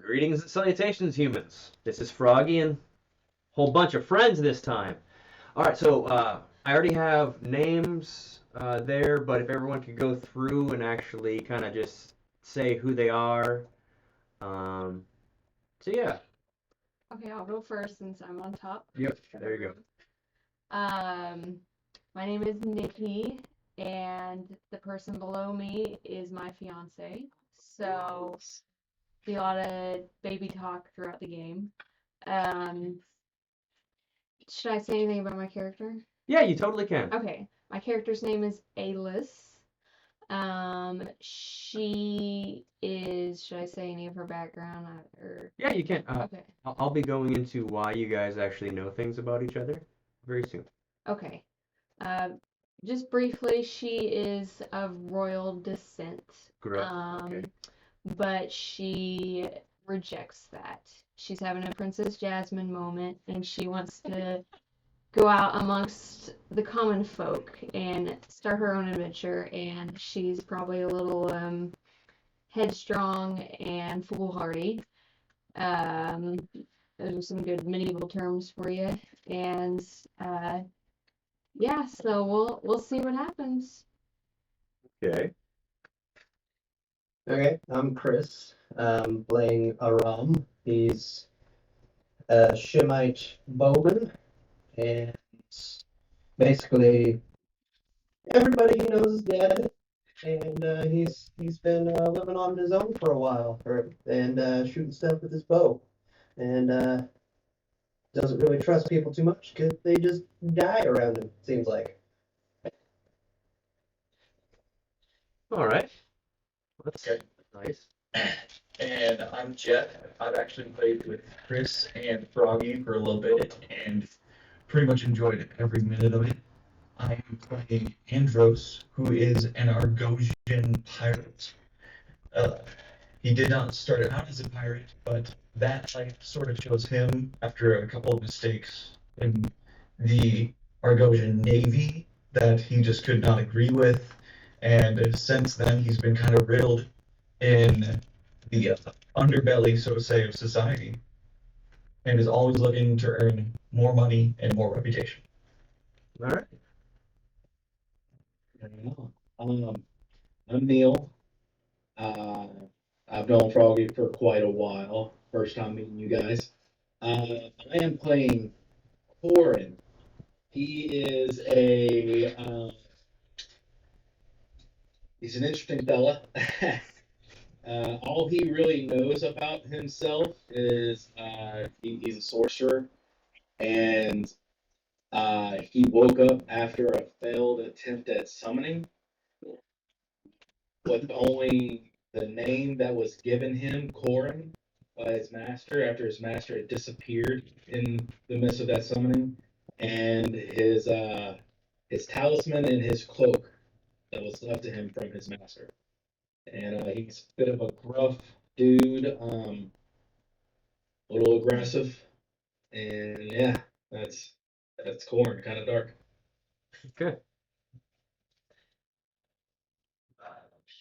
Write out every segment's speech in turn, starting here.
Greetings and salutations, humans. This is Froggy and a whole bunch of friends this time. All right, so I already have names there, but if everyone could go through and actually kind of just say who they are. Um, so yeah. Okay, I'll go first since I'm on top. Yep. There you Um, my name is Nikki, and the person below me is my fiance. So, be a lot of baby talk throughout the game. Um, should I say anything about my character? Yeah, you totally can. Okay, my character's name is Alice. She is. Should I say any of her background or? Yeah, you can. Okay. I'll be going into why you guys actually know things about each other very soon. Okay. Uh, just briefly, she is of royal descent, Correct. Okay. but she rejects that. She's having a Princess Jasmine moment, and she wants to go out amongst the common folk and start her own adventure. And she's probably a little headstrong and foolhardy. Um, those are some good medieval terms for you. And yeah, so we'll see what happens. Okay. Okay, I'm Chris, playing Aram. He's a Shemite bowman, and basically everybody he knows is dead, and he's been living on his own for a while, and shooting stuff with his bow, and doesn't really trust people too much because they just die around him. Seems like. All right. That's Okay. nice. And I'm Jet. I've actually played with Chris and Froggy for a little bit and pretty much enjoyed every minute of it. I am playing Andros, who is an Argosian pirate. Uh, he did not start out as a pirate, but that life sort of chose him after a couple of mistakes in the Argosian Navy that he just could not agree with. And since then, he's been kind of riddled in the underbelly, so to say, of society, and is always looking to earn more money and more reputation. All right. Yeah. I'm Neil. Uh, I've known Froggy for quite a while. First time meeting you guys. I am playing Corin. He is he's an interesting fella. All he really knows about himself is he's a sorcerer, and he woke up after a failed attempt at summoning with only the name that was given him, Corin, by his master after his master had disappeared in the midst of that summoning, and his talisman and his cloak that was left to him from his master. And he's a bit of a gruff dude, a little aggressive, and yeah, that's Corin, kind of dark. Okay.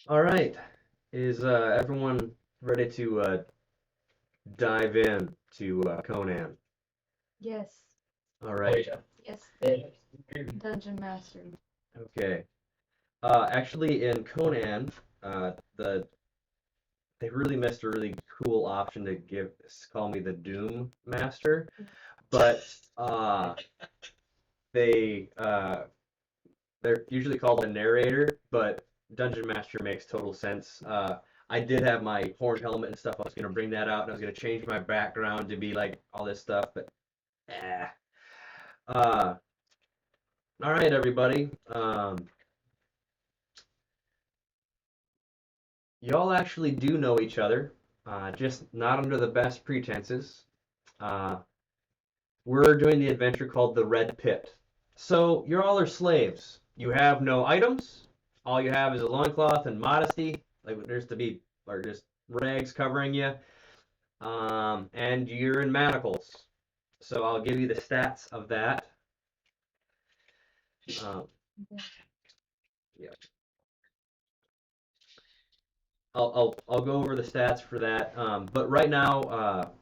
All right. Is everyone ready to dive in to Conan? Yes, All Oh right. yeah. yes, Yeah. Dungeon Master. Okay. Actually, in Conan, they really missed a really cool option to call me the Doom Master, but they they're usually called a narrator, but Dungeon Master makes total sense. I did have my horn helmet and stuff. I was gonna bring that out, and I was gonna change my background to be like all this stuff, but eh. Uh, all right, everybody. Y'all actually do know each other, just not under the best pretenses. Uh, we're doing the adventure called the Red Pit. So you all are slaves. You have no items. All you have is a loincloth and modesty. Like there's to be, or just rags covering you. And you're in manacles. So I'll give you the stats of that. Um, yeah. I'll go over the stats for that. But right now,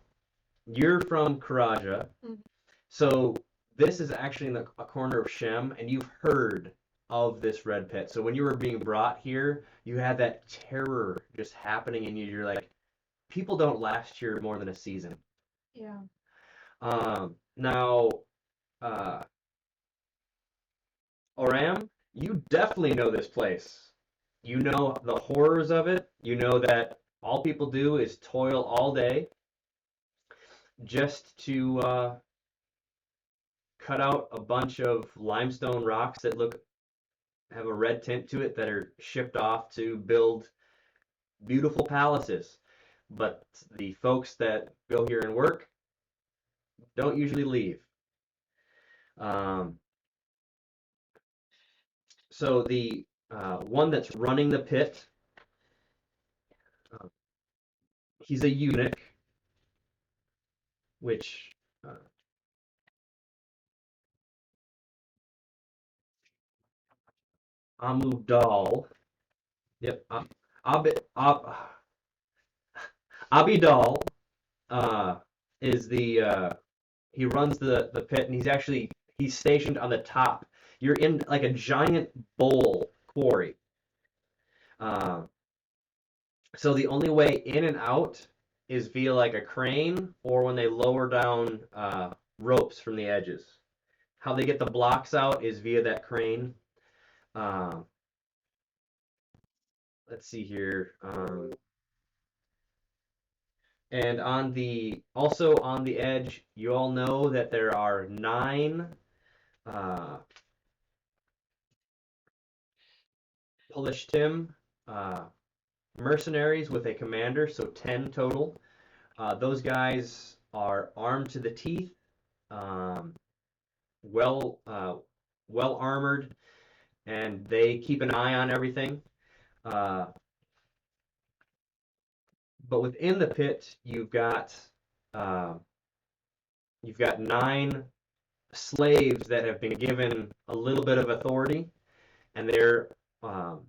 you're from Karaja, Mhm. so this is actually in a corner of Shem, and you've heard of this red pit. So when you were being brought here, you had that terror just happening in you. You're like, people don't last here more than a season. Yeah. Now, uh, Oram, you definitely know this place. You know the horrors of it. You know that all people do is toil all day just to cut out a bunch of limestone rocks that have a red tint to it that are shipped off to build beautiful palaces. But the folks that go here and work don't usually leave. Um, so the one that's running the pit, uh, he's a eunuch, which Amudal. Yep, Ab, Abidal uh, is he runs the pit, and he's stationed on the top. You're in like a giant bowl quarry. Uh, so the only way in and out is via like a crane or when they lower down ropes from the edges. How they get the blocks out is via that crane. Um, let's see here. And also on the edge, you all know that there are 9 uh, Polishtim uh, mercenaries with a commander, so 10 total. Those guys are armed to the teeth, um, well well armored, and they keep an eye on everything. Uh, but within the pit, uh, you've got 9 slaves that have been given a little bit of authority, and they're um,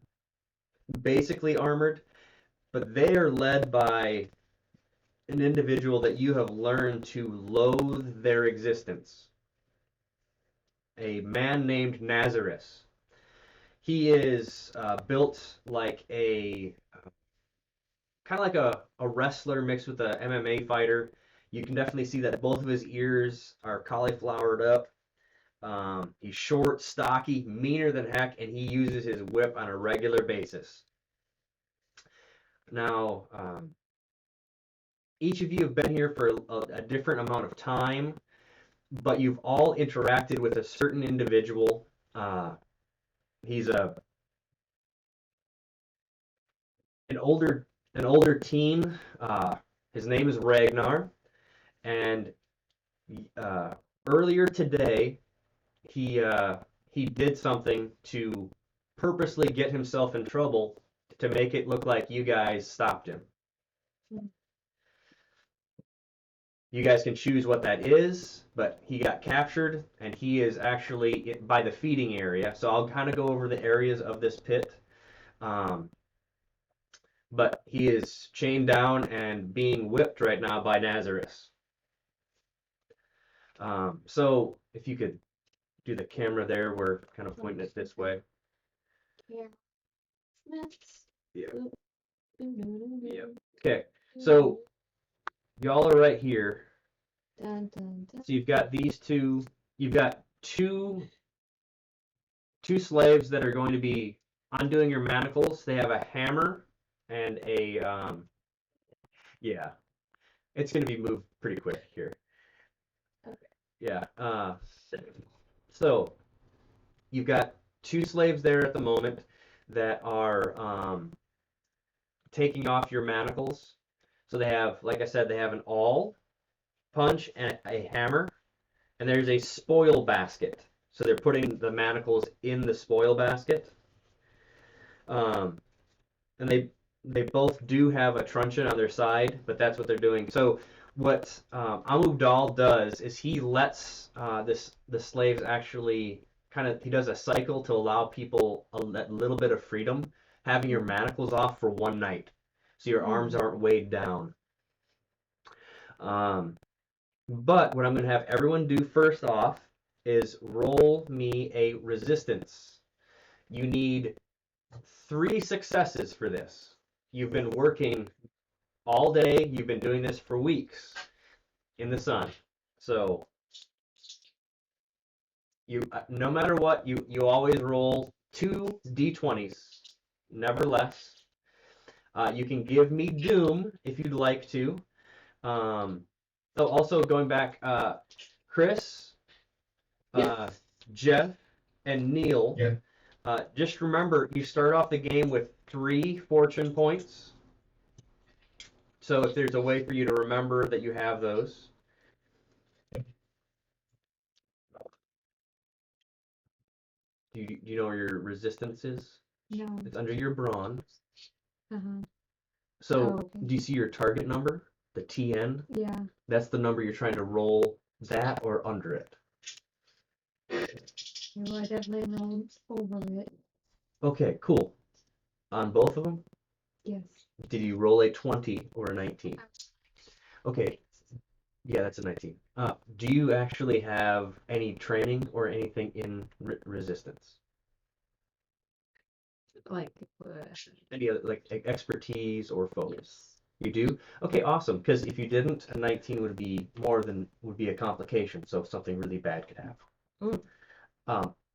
basically armored, but they are led by an individual that you have learned to loathe their existence. A man named Nazareth. He is built like a kind of like a wrestler mixed with a MMA fighter. You can definitely see that both of his ears are cauliflowered up. He's short, stocky, meaner than heck, and he uses his whip on a regular basis. Now, each of you have been here for a different amount of time, but you've all interacted with a certain individual. He's an older teen. His name is Ragnar, and uh, earlier today he did something to purposely get himself in trouble to make it look like you guys stopped him. You guys can choose what that is, but he got captured, and he is actually by the feeding area. So I'll kind of go over the areas of this pit. Um, but he is chained down and being whipped right now by Nazareth. So if you could do the camera there, we're kind of pointing it this way. Yeah. Yeah. Yeah. Okay, so y'all are right here. Dun, dun, dun. So you've got two slaves that are going to be undoing your manacles. They have a hammer and yeah, it's going to be moved pretty quick here. Okay. Yeah. So you've got 2 slaves there at the moment that are taking off your manacles. So they have, like I said, they have an awl, punch, and a hammer, and there's a spoil basket. So they're putting the manacles in the spoil basket. And they both do have a truncheon on their side, but that's what they're doing. So what Amugdal does is he lets the slaves actually he does a cycle to allow people a little bit of freedom, having your manacles off for one night. so your arms aren't weighed down. But what I'm going to have everyone do first off is roll me a resistance. You need 3 successes for this. You've been working all day. You've been doing this for weeks in the sun. So you, no matter what, you always roll 2 d20s, never less. You can give me Doom if you'd like to. So also going back, Chris, Jeff, and Neil. Yeah. Just remember, you start off the game with 3 fortune points. So if there's a way for you to remember that you have those. Do you know where your resistance is? No. It's under your brawn. Uh-huh. So Oh, okay. do you see your target number? The TN? Yeah. That's the number you're trying to roll, that or under it. Well, I definitely rolled over it. Okay, cool. On both of them, Yes. did you roll a 20 or a 19? Okay, yeah, that's a 19. Do you actually have any training or anything in resistance? Like, Any other, like expertise or focus? You do? Okay, awesome. Because if you didn't, a 19 would be a complication. So something really bad could happen.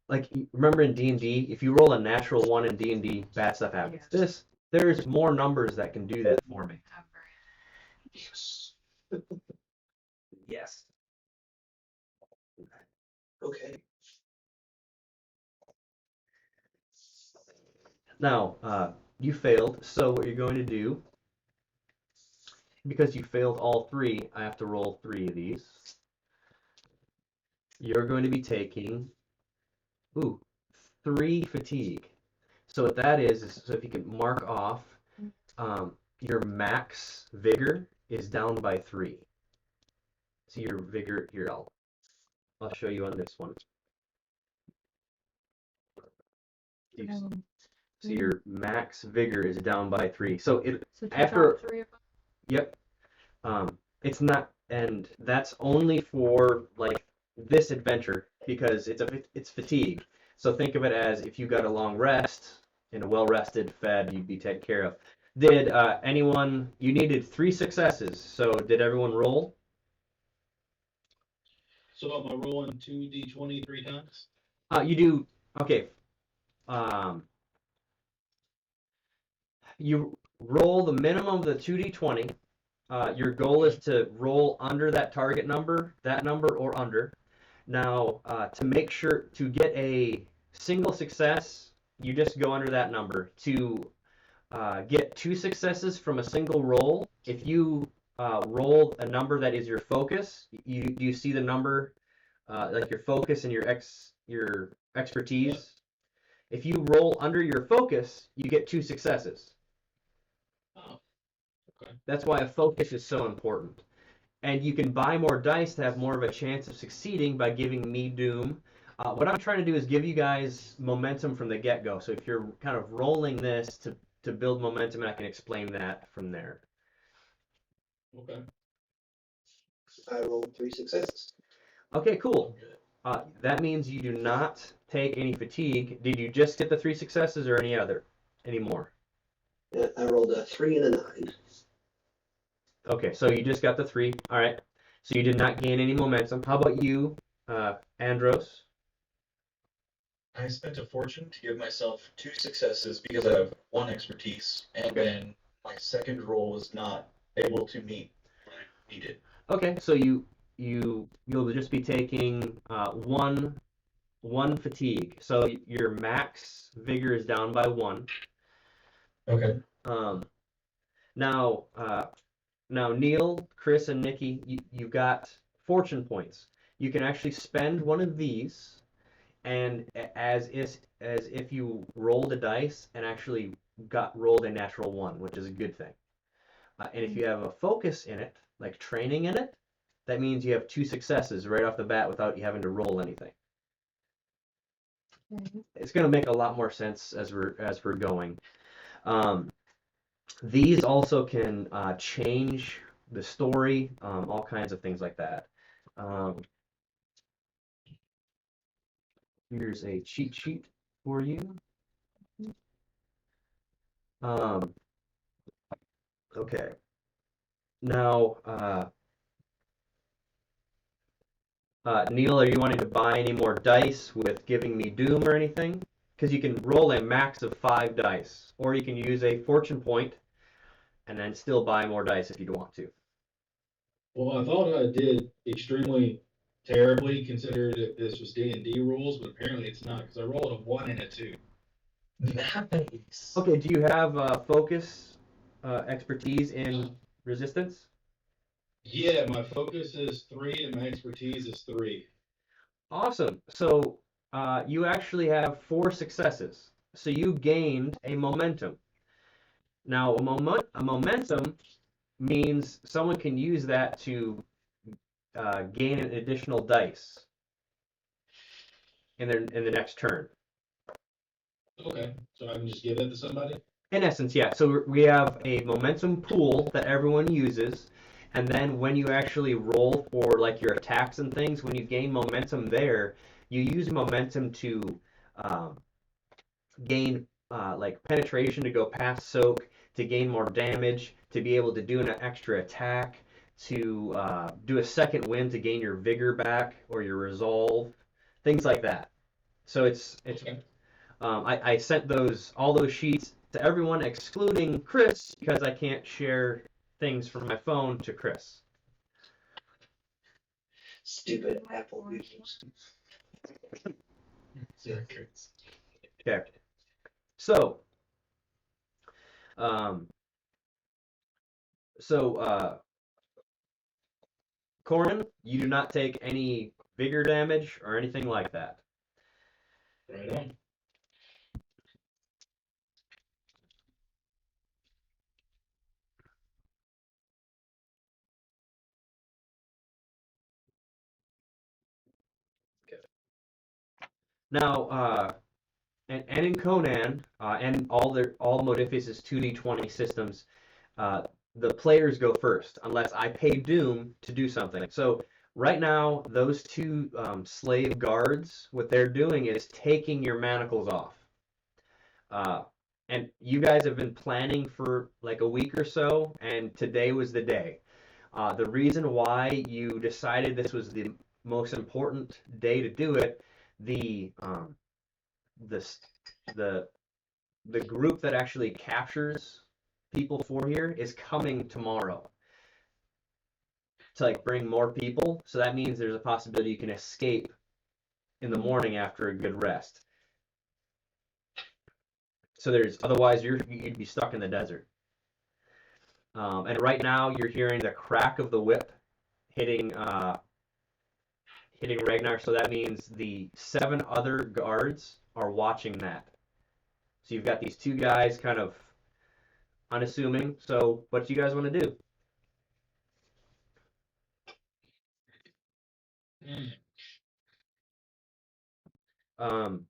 Like remember in D&D, if you roll a natural 1 in D&D, bad stuff happens. There's more numbers that can do that for me. Yes. Yes. Okay. Now, you failed. So what you're going to do, because you failed all 3, I have to roll 3 of these. You're going to be taking, 3 fatigue. So what that is so if you can mark off, your max vigor is down by 3. So your vigor here, I'll show you on this one. So your max vigor is down by 3. So after 3 of them? Yep. It's not, and that's only for like this adventure because it's fatigue. So think of it as if you got a long rest and a well-rested, fed, you'd be taken care of. Did anyone? You needed 3 successes. So did everyone roll? So am I rolling 2d20 3 times? You do. Okay. You roll the minimum of the 2d20. Your goal is to roll under that target number, or under. Now, to make sure to get a single success, you just go under that number. To get 2 successes from a single roll, if you roll a number that is your focus, you see the number, like your focus and your expertise. If you roll under your focus, you get 2 successes. Oh, okay. That's why a focus is so important. And you can buy more dice to have more of a chance of succeeding by giving me Doom. What I'm trying to do is give you guys momentum from the get-go. So if you're kind of rolling this to build momentum, and I can explain that from there. Okay. I rolled 3 successes. Okay, cool. That means you do not take any fatigue. Did you just get the 3 successes or any more? Yeah, I rolled a 3 and a 9. Okay, so you just got the 3. All right. So you did not gain any momentum. How about you, Andros? I spent a fortune to give myself 2 successes because I have 1 expertise, and then my second roll was not able to meet what I needed. Okay, so you'll just be taking one fatigue. So your max vigor is down by 1. Okay. Now Neil, Chris, and Nikki, you got fortune points. You can actually spend one of these, and as if you rolled a dice and actually rolled a natural 1, which is a good thing. And if you have a focus in it, like training in it, that means you have 2 successes right off the bat without you having to roll anything. Okay. It's going to make a lot more sense as we're going. These also can change the story, all kinds of things like that. Um, Here's a cheat sheet for you. Um, okay. Now, Neil, are you wanting to buy any more dice with giving me Doom or anything? Because you can roll a max of 5 dice, or you can use a fortune point and then still buy more dice if you want to. Well, I thought I did extremely terribly considering that this was D&D rules, but apparently it's not because I rolled a 1 and a 2. Nice. Okay, do you have focus expertise in resistance? Yeah, my focus is 3 and my expertise is 3. Awesome. So you actually have 4 successes. So you gained a momentum. Now, a momentum means someone can use that to gain an additional dice in the next turn. Okay, so I can just give that to somebody? In essence, yeah. So we have a momentum pool that everyone uses, and then when you actually roll for like your attacks and things, when you gain momentum there, you use momentum to um, gain like penetration to go past soak, to gain more damage, to be able to do an extra attack, to do a second wind to gain your vigor back or your resolve, things like that. So it's Okay. I sent all those sheets to everyone excluding Chris because I can't share things from my phone to Chris. Stupid Apple users. Sorry, Chris. Okay. So um, so Corin, you do not take any vigor damage or anything like that. Right on. Now, and in Conan and all Modiphius's 2d20 systems, uh, the players go first unless I pay Doom to do something. So right now, those two slave guards, what they're doing is taking your manacles off. Uh, and you guys have been planning for like a week or so, and today was the day. The reason why you decided this was the most important day to do it, the this the the group that actually captures people for here is coming tomorrow to like bring more people. So that means there's a possibility you can escape in the morning after a good rest. So there's otherwise you'd be stuck in the desert. And right now you're hearing the crack of the whip hitting hitting Ragnar. So that means the 7 other guards are watching that. So you've got these 2 guys kind of unassuming. So what do you guys want to do? Um,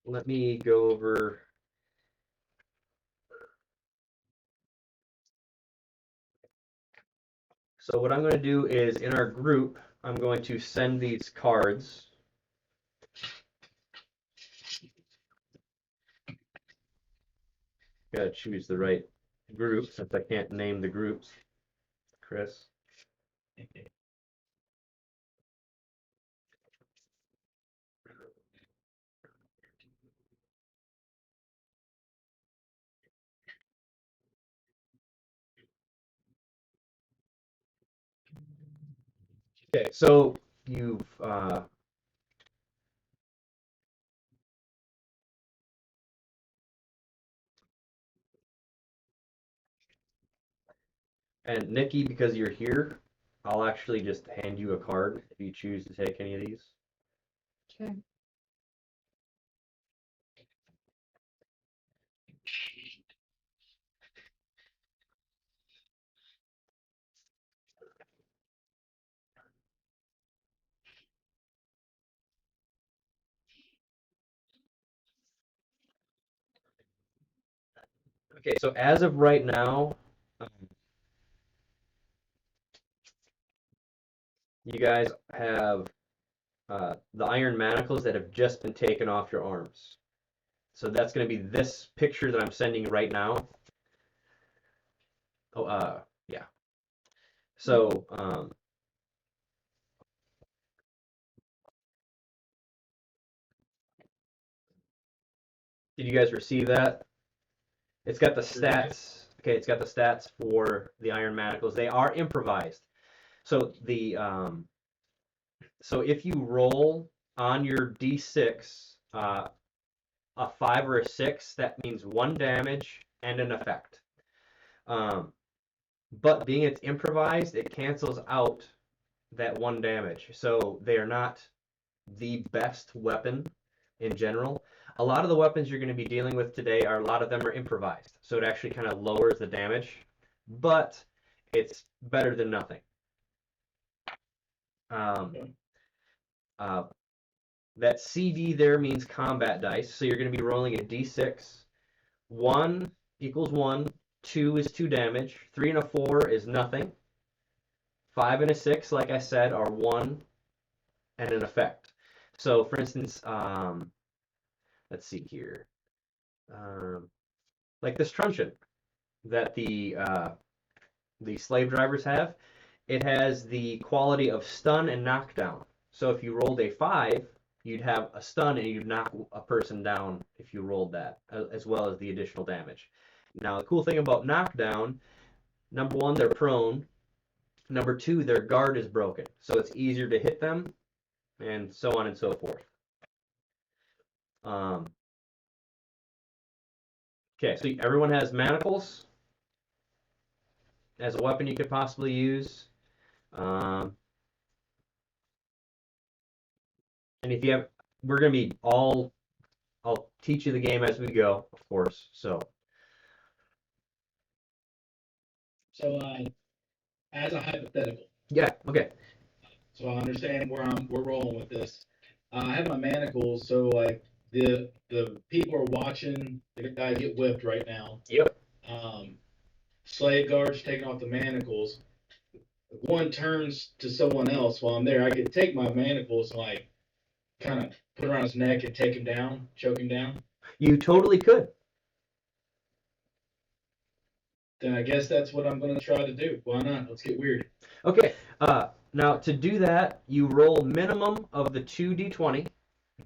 Let me go over. So what I'm going to do is in our group, I'm going to send these cards. Gotta choose the right group since I can't name the groups, Chris. Okay, so you've and Nikki, because you're here, I'll actually just hand you a card if you choose to take any of these. Okay. Okay, so as of right now, you guys have the iron manacles that have just been taken off your arms. So that's going to be this picture that I'm sending right now. Oh, yeah. So, did you guys receive that? It's got the stats. Okay, it's got the stats for the iron manacles. They are improvised. So so if you roll on your d6 a 5 or a 6, that means 1 damage and an effect. But being it's improvised, it cancels out that 1 damage. So they are not the best weapon in general. A lot of the weapons you're going to be dealing with today a lot of them are improvised. So it actually kind of lowers the damage, but it's better than nothing. That CD there means combat dice. So you're going to be rolling a d6. 1 equals 1. 2 is 2 damage. 3 and a 4 is nothing. 5 and a 6, like I said, are 1 and an effect. So, for instance, let's see here. Like this truncheon that the slave drivers have, it has the quality of stun and knockdown. So if you rolled a 5, you'd have a stun and you'd knock a person down if you rolled that, as well as the additional damage. Now, the cool thing about knockdown, number 1, they're prone. Number 2, their guard is broken, so it's easier to hit them, and so on and so forth. Okay, so everyone has manacles as a weapon you could possibly use. And if you have, we're going to be I'll teach you the game as we go, of course. So as a hypothetical, yeah, okay. so I understand we're rolling with this. I have my manacles, so like the people are watching the guy get whipped right now. Yep. Slave guards taking off the manacles. If one turns to someone else while I'm there, I could take my manacles and like kind of put around his neck and take him down, choke him down. You totally could. Then I guess that's what I'm going to try to do. Why not? Let's get weird. Okay. Now to do that, you roll minimum of the 2d20.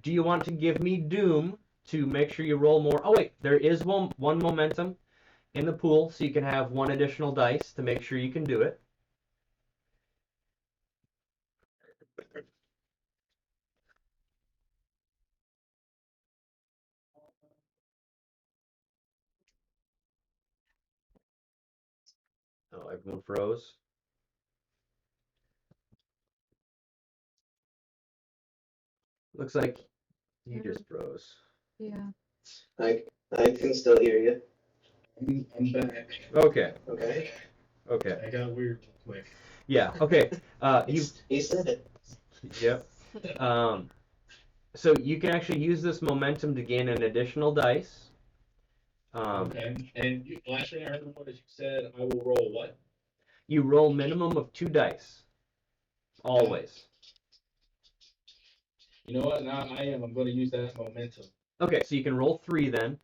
Do you want to give me Doom to make sure you roll more? Oh wait, there is one momentum in the pool, so you can have 1 additional dice to make sure you can do it. Oh, everyone froze. Looks like you just froze. Yeah. I can still hear you. I'm back. Okay. Okay. Okay. I got weird real quick. Yeah. Okay. He said it. Yep. So you can actually use this momentum to gain an additional dice. Okay. And last thing I heard was you said I will roll what? You roll minimum of 2 dice. Always. You know what? Now I am. I'm going to use that as momentum. Okay, so you can roll 3 then.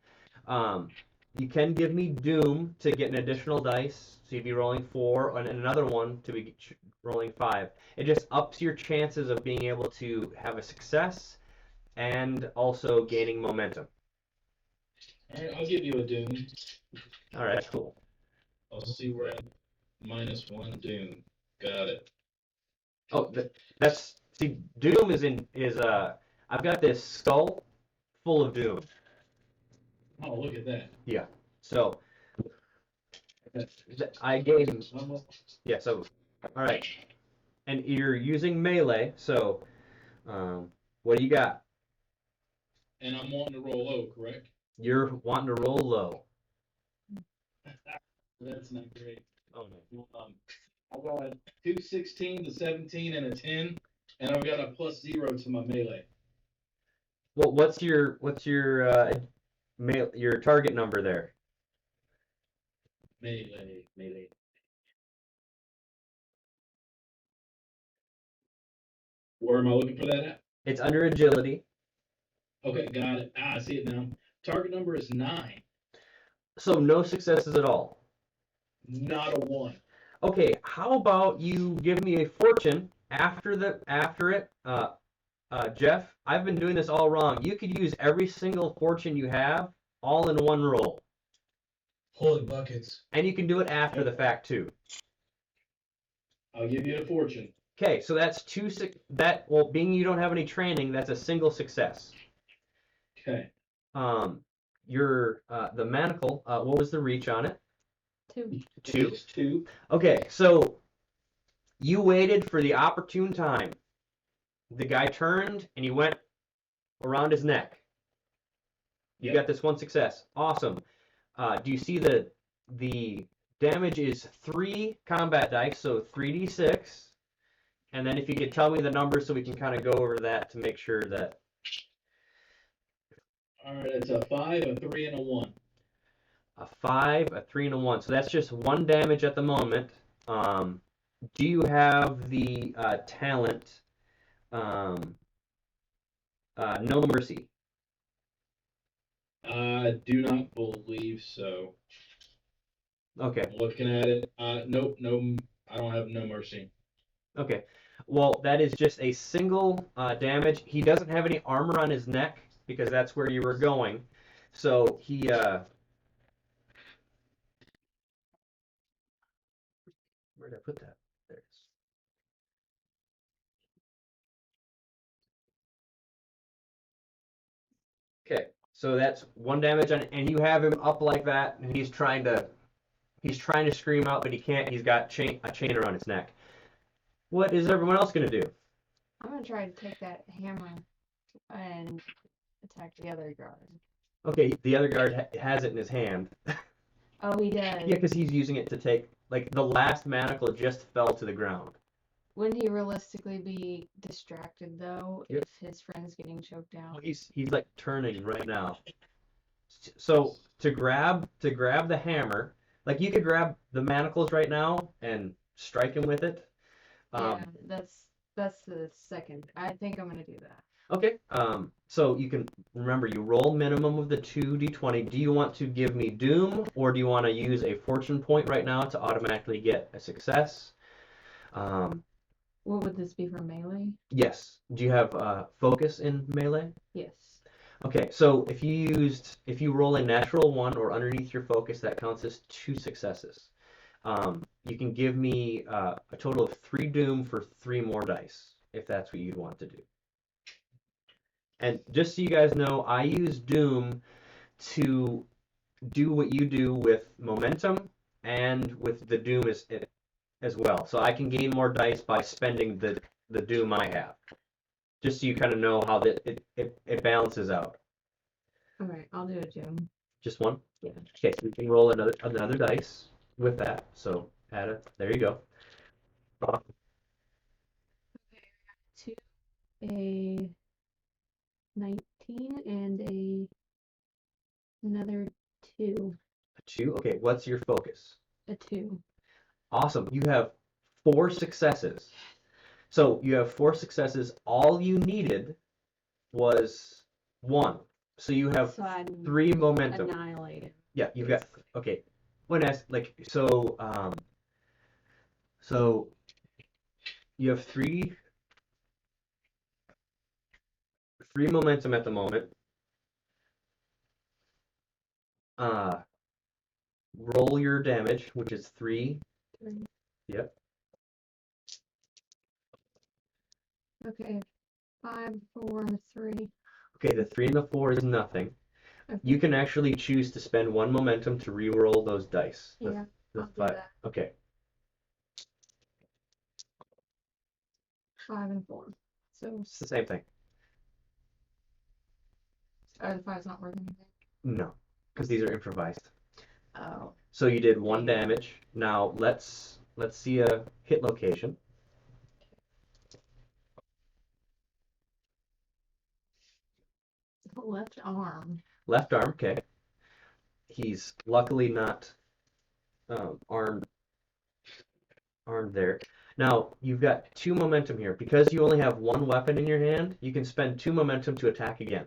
You can give me Doom to get an additional dice. So you'd be rolling 4, and another one to be rolling 5. It just ups your chances of being able to have a success and also gaining momentum. All right, I'll give you a Doom. All right, cool. I'll see where I'm -1 Doom. Got it. Oh, that's see, Doom is I've got this skull full of Doom. Oh, look at that. Yeah. So I gained. Yeah. So all right, and you're using melee. So what do you got? And I'm wanting to roll low, correct? You're wanting to roll low. That's not great. Oh no. I got a 2 16 to 17 and a 10, and I've got a +0 to my melee. Well, what's your your target number there? Melee. Where am I looking for that at? It's under agility. Okay, got it. I see it now. Target number is 9. So no successes at all. Not a 1. Okay, how about you give me a fortune after it? Jeff, I've been doing this all wrong. You could use every single fortune you have all in one roll. Holy buckets. And you can do it after the fact too. I'll give you a fortune. Okay, so that's being you don't have any training, that's a single success. Okay. The manacle, what was the reach on it? 2. 2. It's 2. Okay, so you waited for the opportune time. The guy turned and he went around his neck. You Yep. got this one success. Awesome. Do you see the damage is 3 combat dice, so 3d6. And then if you could tell me the numbers so we can kind of go over that to make sure that. All right, it's a 5, a 3, and a 1. A 5, a 3, and a 1. So that's just 1 damage at the moment. Do you have the talent No Mercy? I do not believe so. Okay. Looking at it, nope, no, I don't have no mercy. Okay. Well, that is just a single damage. He doesn't have any armor on his neck because that's where you were going. So he where did I put that? There it is. Okay. So that's 1 damage on, and you have him up like that, and he's trying to scream out, but he can't. He's got a chain around his neck. What is everyone else gonna do? I'm gonna try to take that hammer and attack the other guard. Okay, the other guard has it in his hand. Oh, he does. Yeah, because he's using it to take, like, the last manacle just fell to the ground. Wouldn't he realistically be distracted though Yep. if his friend's getting choked out? Well, he's like turning right now. So to grab the hammer, like you could grab the manacles right now and strike him with it. Yeah, that's the second. I think I'm gonna do that. Okay. So you can remember you roll minimum of the 2d20. Do you want to give me Doom, or do you want to use a fortune point right now to automatically get a success? What would this be for melee? Yes. Do you have focus in melee? Yes. Okay, so if you roll a natural 1 or underneath your focus, that counts as 2 successes. You can give me a total of 3 Doom for 3 more dice, if that's what you'd want to do. And just so you guys know, I use Doom to do what you do with momentum and with the Doom as well. So I can gain more dice by spending the Doom I have. Just so you kind of know how it balances out. All right, I'll do it, Jim. Just 1? Yeah. Okay, so you can roll another dice with that. So there you go. Okay, a 19 and another 2. A 2. Okay, what's your focus? A 2. Awesome. You have 4 successes. So you have 4 successes. All you needed was 1. So you have So I 3 momentum. annihilate it. Yeah, you've got okay. When asked like so you have 3 momentum at the moment. Roll your damage, which is 3. 3. Yep. Okay, 5, 4, 3. Okay, the 3 and the 4 is nothing. Okay. You can actually choose to spend 1 momentum to re-roll those dice. Yeah, The I'll do 5. that. Okay. 5 and 4. So It's the same thing. the 5's not worth anything. No, because these are improvised. Oh. So you did 1 damage. Now let's see a hit location. Left arm. Left arm, okay. He's luckily not armed there. Now you've got 2 momentum here. Because you only have 1 weapon in your hand, you can spend 2 momentum to attack again.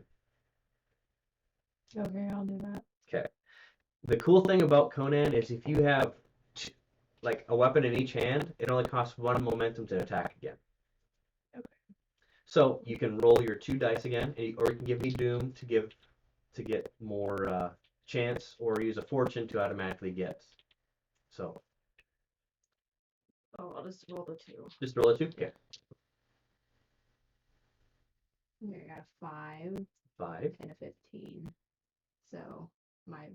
Okay, I'll do that. Okay. The cool thing about Conan is if you have like a weapon in each hand, it only costs 1 momentum to attack again. Okay. So you can roll your 2 dice again, or you can give me Doom to get more chance, or use a Fortune to automatically get. So Oh, I'll just roll the 2. just roll a 2. Okay. Okay, I got a 5 5. and a 15. So my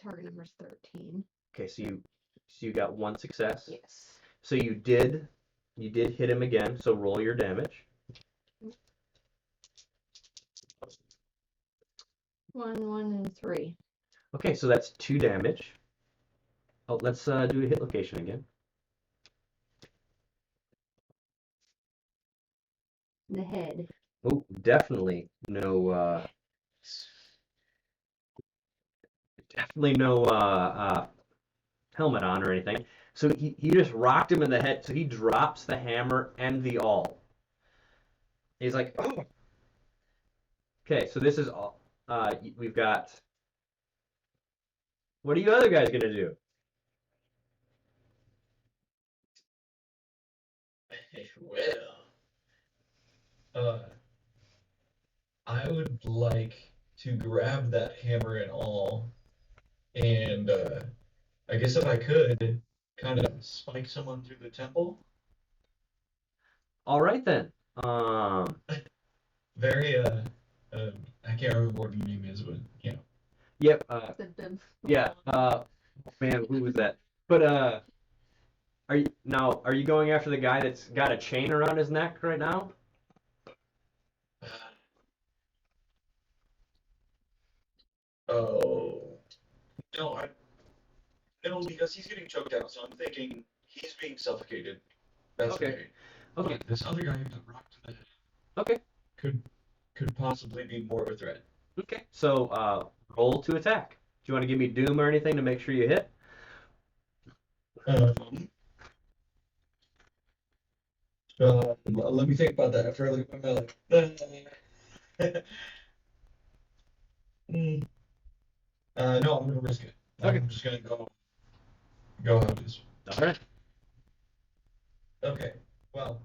target number is 13. Okay, so you got 1 success. Yes. So you did hit him again. So roll your damage. 1, 1, and 3. Okay, so that's 2 damage. Oh, let's do a hit location again. The head. Oh, definitely no helmet on or anything. So he just rocked him in the head. So he drops the hammer and the awl. He's like, oh. Okay, so this is all. We've got. What are you other guys gonna do? Well, I would like to grab that hammer and all, and I guess if I could, kind of spike someone through the temple. All right then. Very I can't remember what your name is, but you know. Yep. The Yeah. Man, who was that? But are you going after the guy that's got a chain around his neck right now? Oh no, no, because he's getting choked out, so I'm thinking he's being suffocated. That's Okay. okay. Okay. But this other guy who got rocked to the head Okay. could possibly be more of a threat. Okay. So roll to attack. Do you want to give me Doom or anything to make sure you hit? Let me think about that after I look at my melee. No, I'm gonna risk it. Okay. I'm just gonna go how it is. All right. Okay. Well,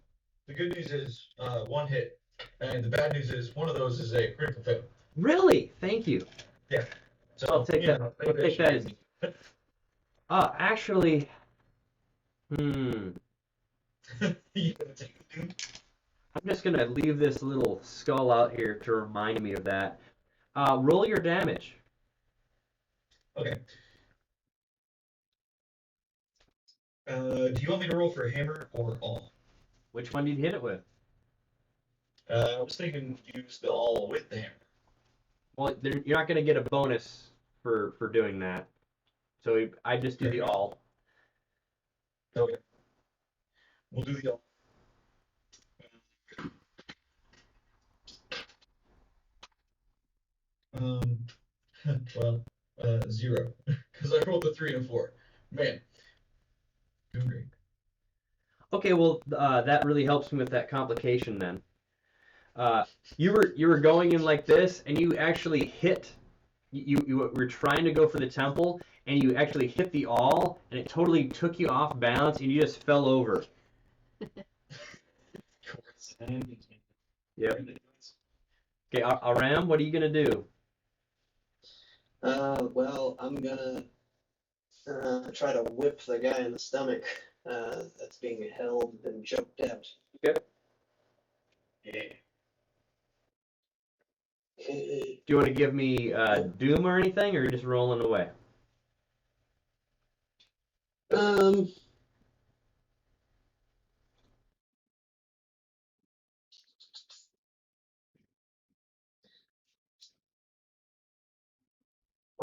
the good news is 1 hit, and the bad news is one of those is a critical fail. Really? Thank you. Yeah. So I'll take that. I'll take that as. Actually, You gonna take the dude? I'm just gonna leave this little skull out here to remind me of that. Roll your damage. Okay. Do you want me to roll for a hammer or all? Which one did you hit it with? I was thinking use the all with the hammer. Well, you're not gonna get a bonus for doing that. So I just do the all. Okay. We'll do the all. Well, 0, because I rolled a 3 and a 4. Man, doing great. Okay, well, that really helps me with that complication then. You were going in like this, and you actually hit. You were trying to go for the temple, and you actually hit the awl, and it totally took you off balance, and you just fell over. Yep. Okay, Aram, what are you gonna do? Well, I'm gonna try to whip the guy in the stomach that's being held and choked out. Okay. Yeah. Do you want to give me Doom or anything, or you're just rolling away?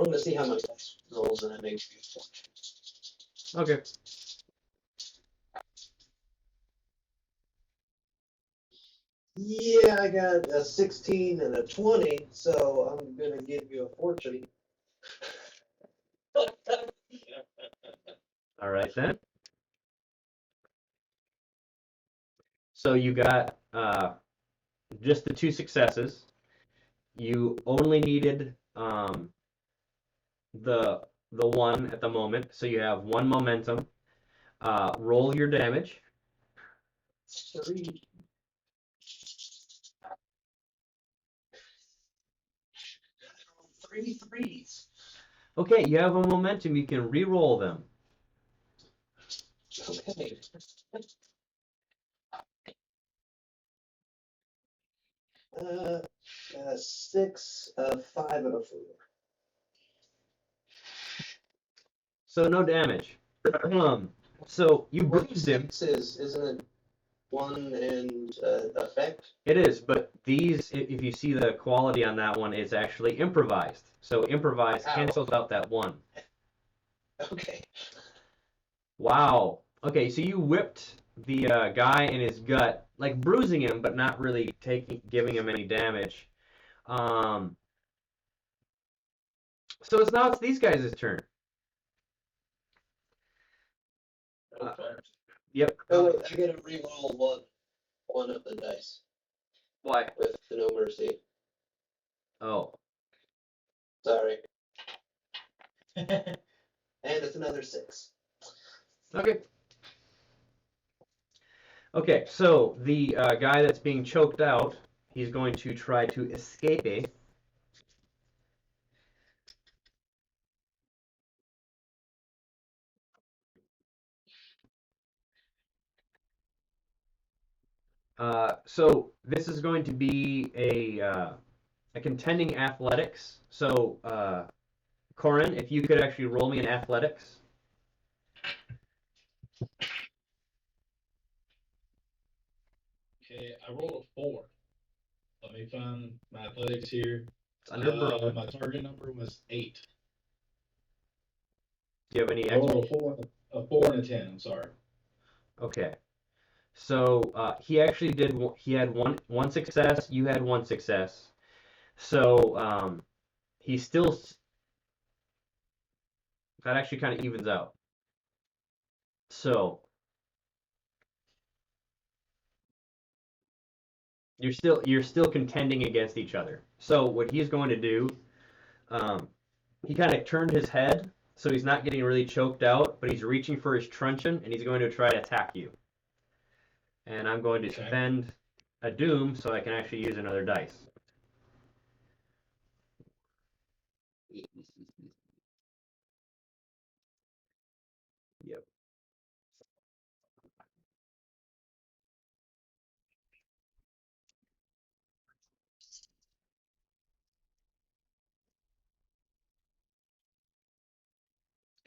I'm gonna see how my dice rolls and I make Okay. Yeah, I got a 16 and a 20, so I'm gonna give you a fortune. All right then. So you got just the two successes. You only needed the one at the moment, so you have one momentum. Roll your damage. 3. Three threes. Okay, you have a momentum. You can re-roll them. Okay. 6, 5, and a 4. So no damage. So you Well, bruised him. 6 isn't it 1 and effect? It is, but these, if you see the quality on that one, is actually improvised. So improvised Ow. cancels out that one. Okay. Wow. Okay, so you whipped the guy in his gut, like bruising him, but not really giving him any damage. Um, so it's these guys' turn. Yep. Oh, wait, I gotta re-roll one of the dice Why? with the no mercy. Oh. Sorry. And it's another 6. Okay. Okay, so the guy that's being choked out, he's going to try to escape. So this is going to be a contending athletics. So Corin, if you could actually roll me an athletics. Okay, I rolled a 4. Let me find my athletics here. It's under brawn. My target number was 8. Do you have any I rolled a 4 and a 10. I'm sorry. Okay. So he actually did. He had one success. You had one success. So he still that actually kind of evens out. So you're still contending against each other. So what he's going to do, um, he kind of turned his head, so he's not getting really choked out, but he's reaching for his truncheon, and he's going to try to attack you. And I'm going to Okay. spend a doom so I can actually use another dice. Yep.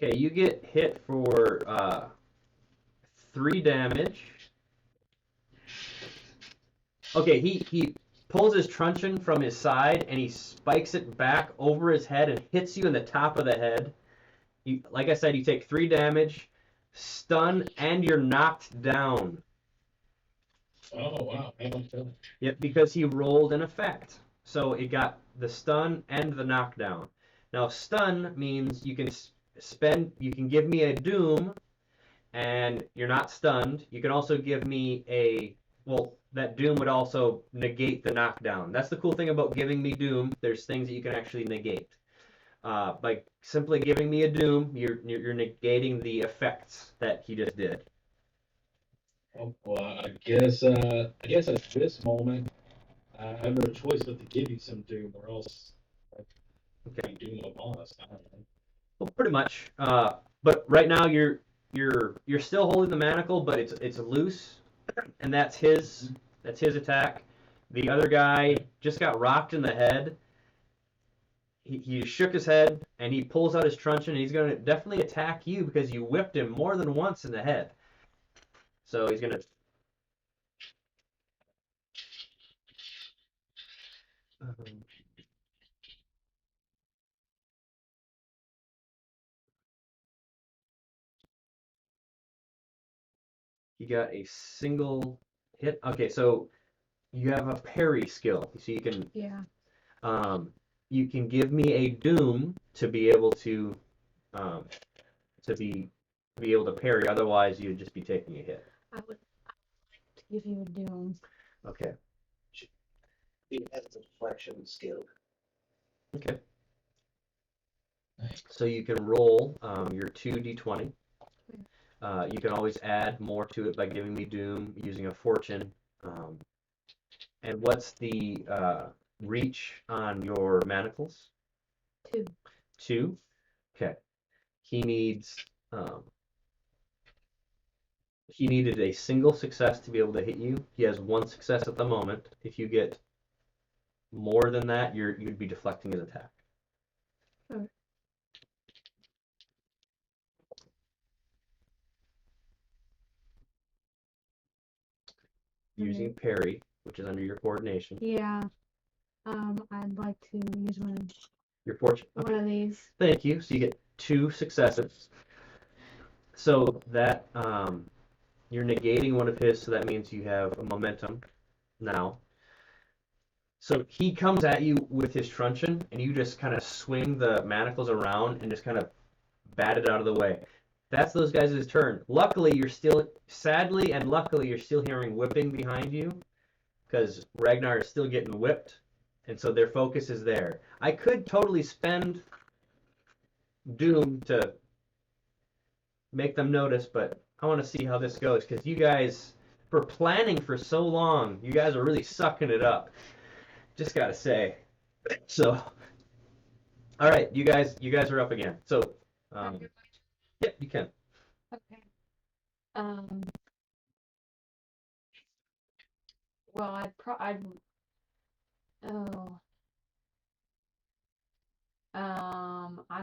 Okay, you get hit for 3 damage. Okay, he pulls his truncheon from his side and he spikes it back over his head and hits you in the top of the head. Like I said, you take 3 damage, stun, and you're knocked down. Oh, wow. How much damage? Yep, because he rolled an effect. So it got the stun and the knockdown. Now, stun means you can give me a doom and you're not stunned. You can also give me well, that doom would also negate the knockdown. That's the cool thing about giving me doom. There's things that you can actually negate. By simply giving me a doom, you're negating the effects that he just did. Oh, well, I guess at this moment, I have no choice but to give you some doom, or else Okay. you doom upon us. I don't know. Well, pretty much. But right now you're still holding the manacle, but it's loose, and that's his attack. The other guy just got rocked in the head. He shook his head and he pulls out his truncheon and he's going to definitely attack you because you whipped him more than once in the head. So he's going to. He got a single hit. Okay, so you have a parry skill, so Yeah. you can give me a doom to be able to be to be able to parry. Otherwise, you'd just be taking a hit. I would like to give you a doom. Okay. He has a deflection skill. Okay. So you can roll your 2d20. You can always add more to it by giving me doom using a fortune. And what's the reach on your manacles? 2. 2. Okay. He needed a single success to be able to hit you. He has 1 success at the moment. If you get more than that, you'd be deflecting his attack. Okay. Using parry, which is under your coordination. Yeah. I'd like to use Your fortune. one of these. Thank you. So you get 2 successes. So that you're negating one of his, so that means you have a momentum now. So he comes at you with his truncheon, and you just kind of swing the manacles around and just kind of bat it out of the way. That's those guys' turn. Luckily, sadly and luckily, you're still hearing whipping behind you, because Ragnar is still getting whipped, and so their focus is there. I could totally spend Doom to make them notice, but I want to see how this goes, because you guys, for planning for so long, you guys are really sucking it up. Just gotta say. So, all right, you guys are up again. So, yep, you can. Okay. Well, I'd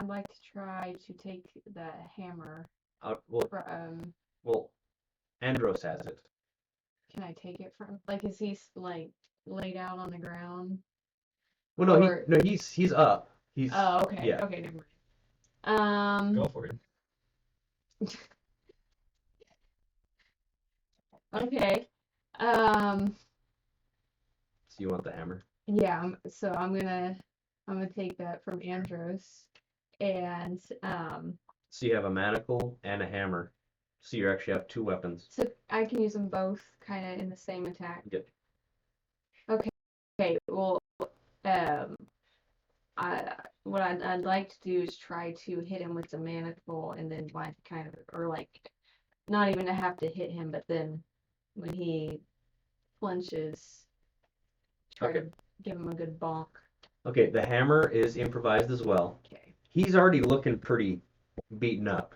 like to try to take the hammer. Well, Andros has it. Can I take it from? Like, is he like laid out on the ground? Well, no, he's up. He's. Oh, okay. Yeah. Okay, never mind. Go for it. Okay. So you want the hammer? Yeah. So I'm gonna take that from Andros, and So you have a manacle and a hammer. So you actually have 2 weapons. so I can use them both kind of in the same attack. Yep. Okay. Well, what I'd like to do is try to hit him with the manacle, and then not even to have to hit him, but then when he flinches, try to give him a good bonk. Okay, the hammer is improvised as well. Okay. He's already looking pretty beaten up,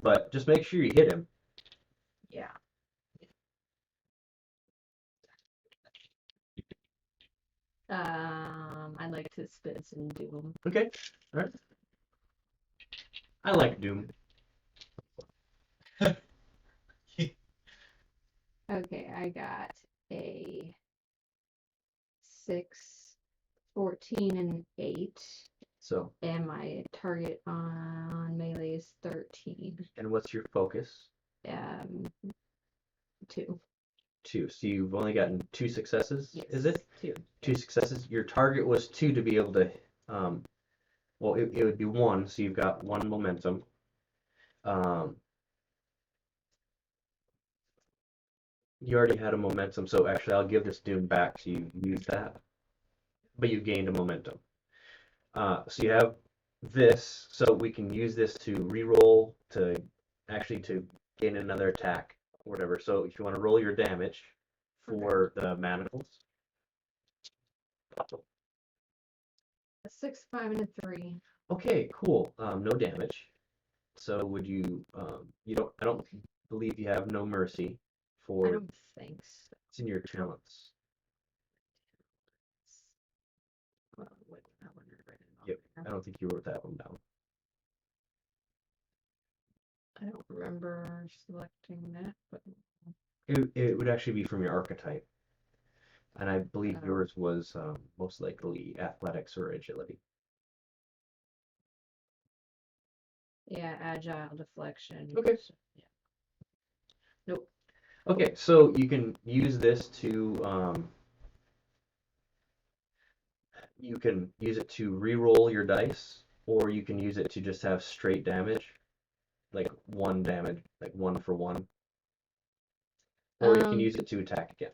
but just make sure you hit him. Yeah. I'd like to spit some doom. Okay, all right. I like Doom. Okay, I got a 6, 14, and 8. So. And my target on melee is 13. And what's your focus? 2. 2. So you've only gotten 2 successes, Yes, is it? 2. 2 successes. Your target was 2 to be able to, well, it would be 1, so you've got 1 momentum. You already had a momentum, so actually I'll give this Doom back, so you use that. But you gained a momentum. So you have this, so we can use this to re-roll to gain another attack or whatever. So if you want to roll your damage for the manacles. A 6, 5, and a 3. Okay, cool. No damage. So would you I don't believe you have no mercy for. I don't think so. It's in your talents. Well, wait, I wonder if I did it on Yep. there. I don't think you wrote that one down. I don't remember selecting that, but It would actually be from your archetype. And I believe Oh. yours was most likely athletics or agility. yeah, agile deflection. Okay. So, yeah. Nope. Okay, so you can use this to you can use it to re-roll your dice, or you can use it to just have straight damage. like 1 damage, like 1 for 1. Or you can use it to attack again.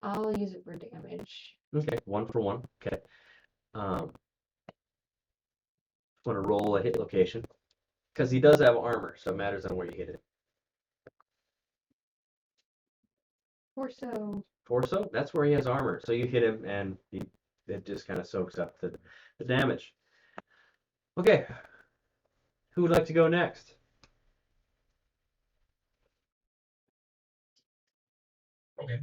I'll use it for damage. Okay, 1 for 1. Okay. Want to roll a hit location because he does have armor, so it matters on where you hit it. Torso. Torso, that's where he has armor. So you hit him, and it just kind of soaks up the damage. Okay, who would like to go next? Okay.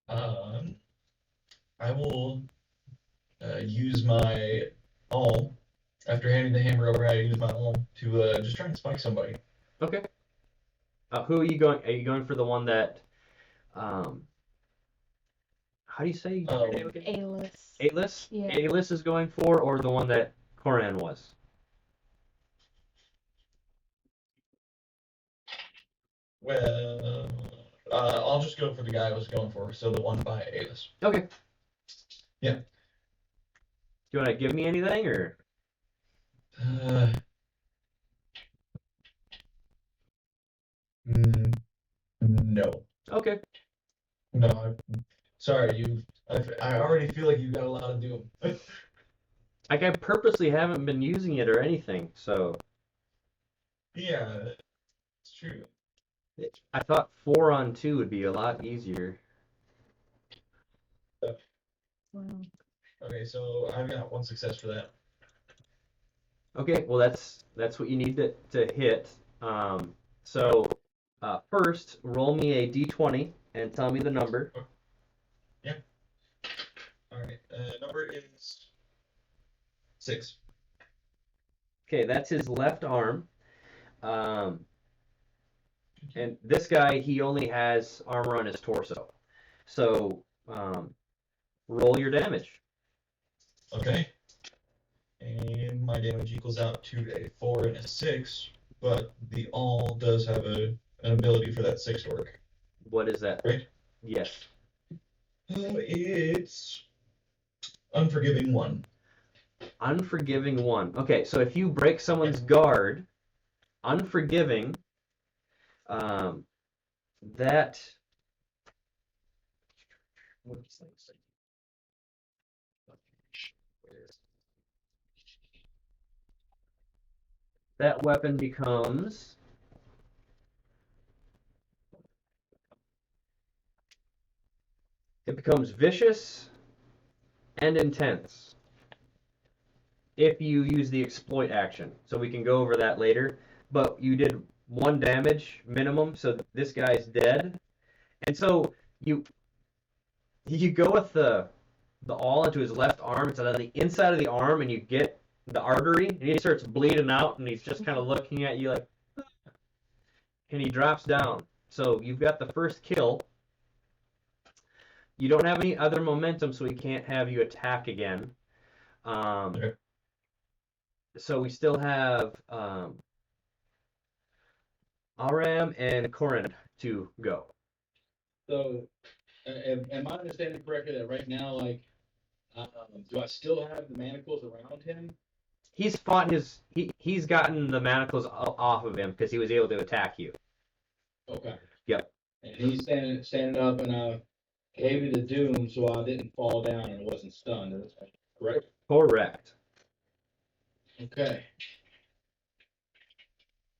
I will use my all. After handing the hammer over, I use my all to just try and spike somebody. Okay. Who are you going? Are you going for the one that? How do you say your name again? Alis. Atlas? Yeah. Atlas is going for, or the one that Coran was? Well, I'll just go for the guy I was going for, so the one by Alis. Okay. Yeah. Do you want to give me anything, or? No. Okay. No, sorry, I already feel like you got a lot to do. Like, I purposely haven't been using it or anything, so Yeah, it's true. I thought 4 on 2 would be a lot easier. Wow. Okay, so I've got 1 success for that. Okay, well that's what you need to hit. So first, roll me a d20 and tell me the number. Yeah. All right. Number is 6. Okay, that's his left arm. And this guy, he only has armor on his torso. So roll your damage. Okay. And my damage equals out to a 4 and a 6, but the all does have an ability for that 6 to work. What is that? Right? Yes. It's Unforgiving 1. Unforgiving 1. Okay, so if you break someone's guard, Unforgiving, that. That weapon becomes. It becomes vicious and intense if you use the exploit action. So we can go over that later. But you did 1 damage minimum, so this guy's dead. And so you go with the awl into his left arm. It's on the inside of the arm, and you get the artery, and he starts bleeding out, and he's just kind of looking at you like, and he drops down. So you've got the first kill. You don't have any other momentum, so he can't have you attack again. Okay. So we still have Aram and Corin to go. So, am I understanding correctly that right now, like, do I still have the manacles around him? He's fought he's gotten the manacles off of him because he was able to attack you. Okay. Yep. And he's standing up, and I gave you the doom so I didn't fall down and wasn't stunned. Is that correct? Correct. Okay.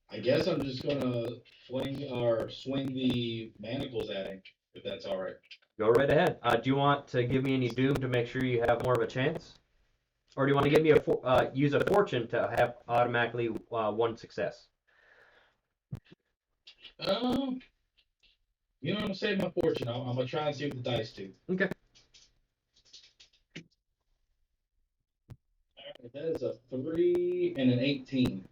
I guess I'm just gonna swing the manacles at him, if that's all right. Go right ahead. Do you want to give me any doom to make sure you have more of a chance? Or do you want to give me use a fortune to have automatically 1 success? You know, I'm gonna save my fortune. I'm gonna try and see what the dice do. Okay. Alright, that is a 3 and an 18.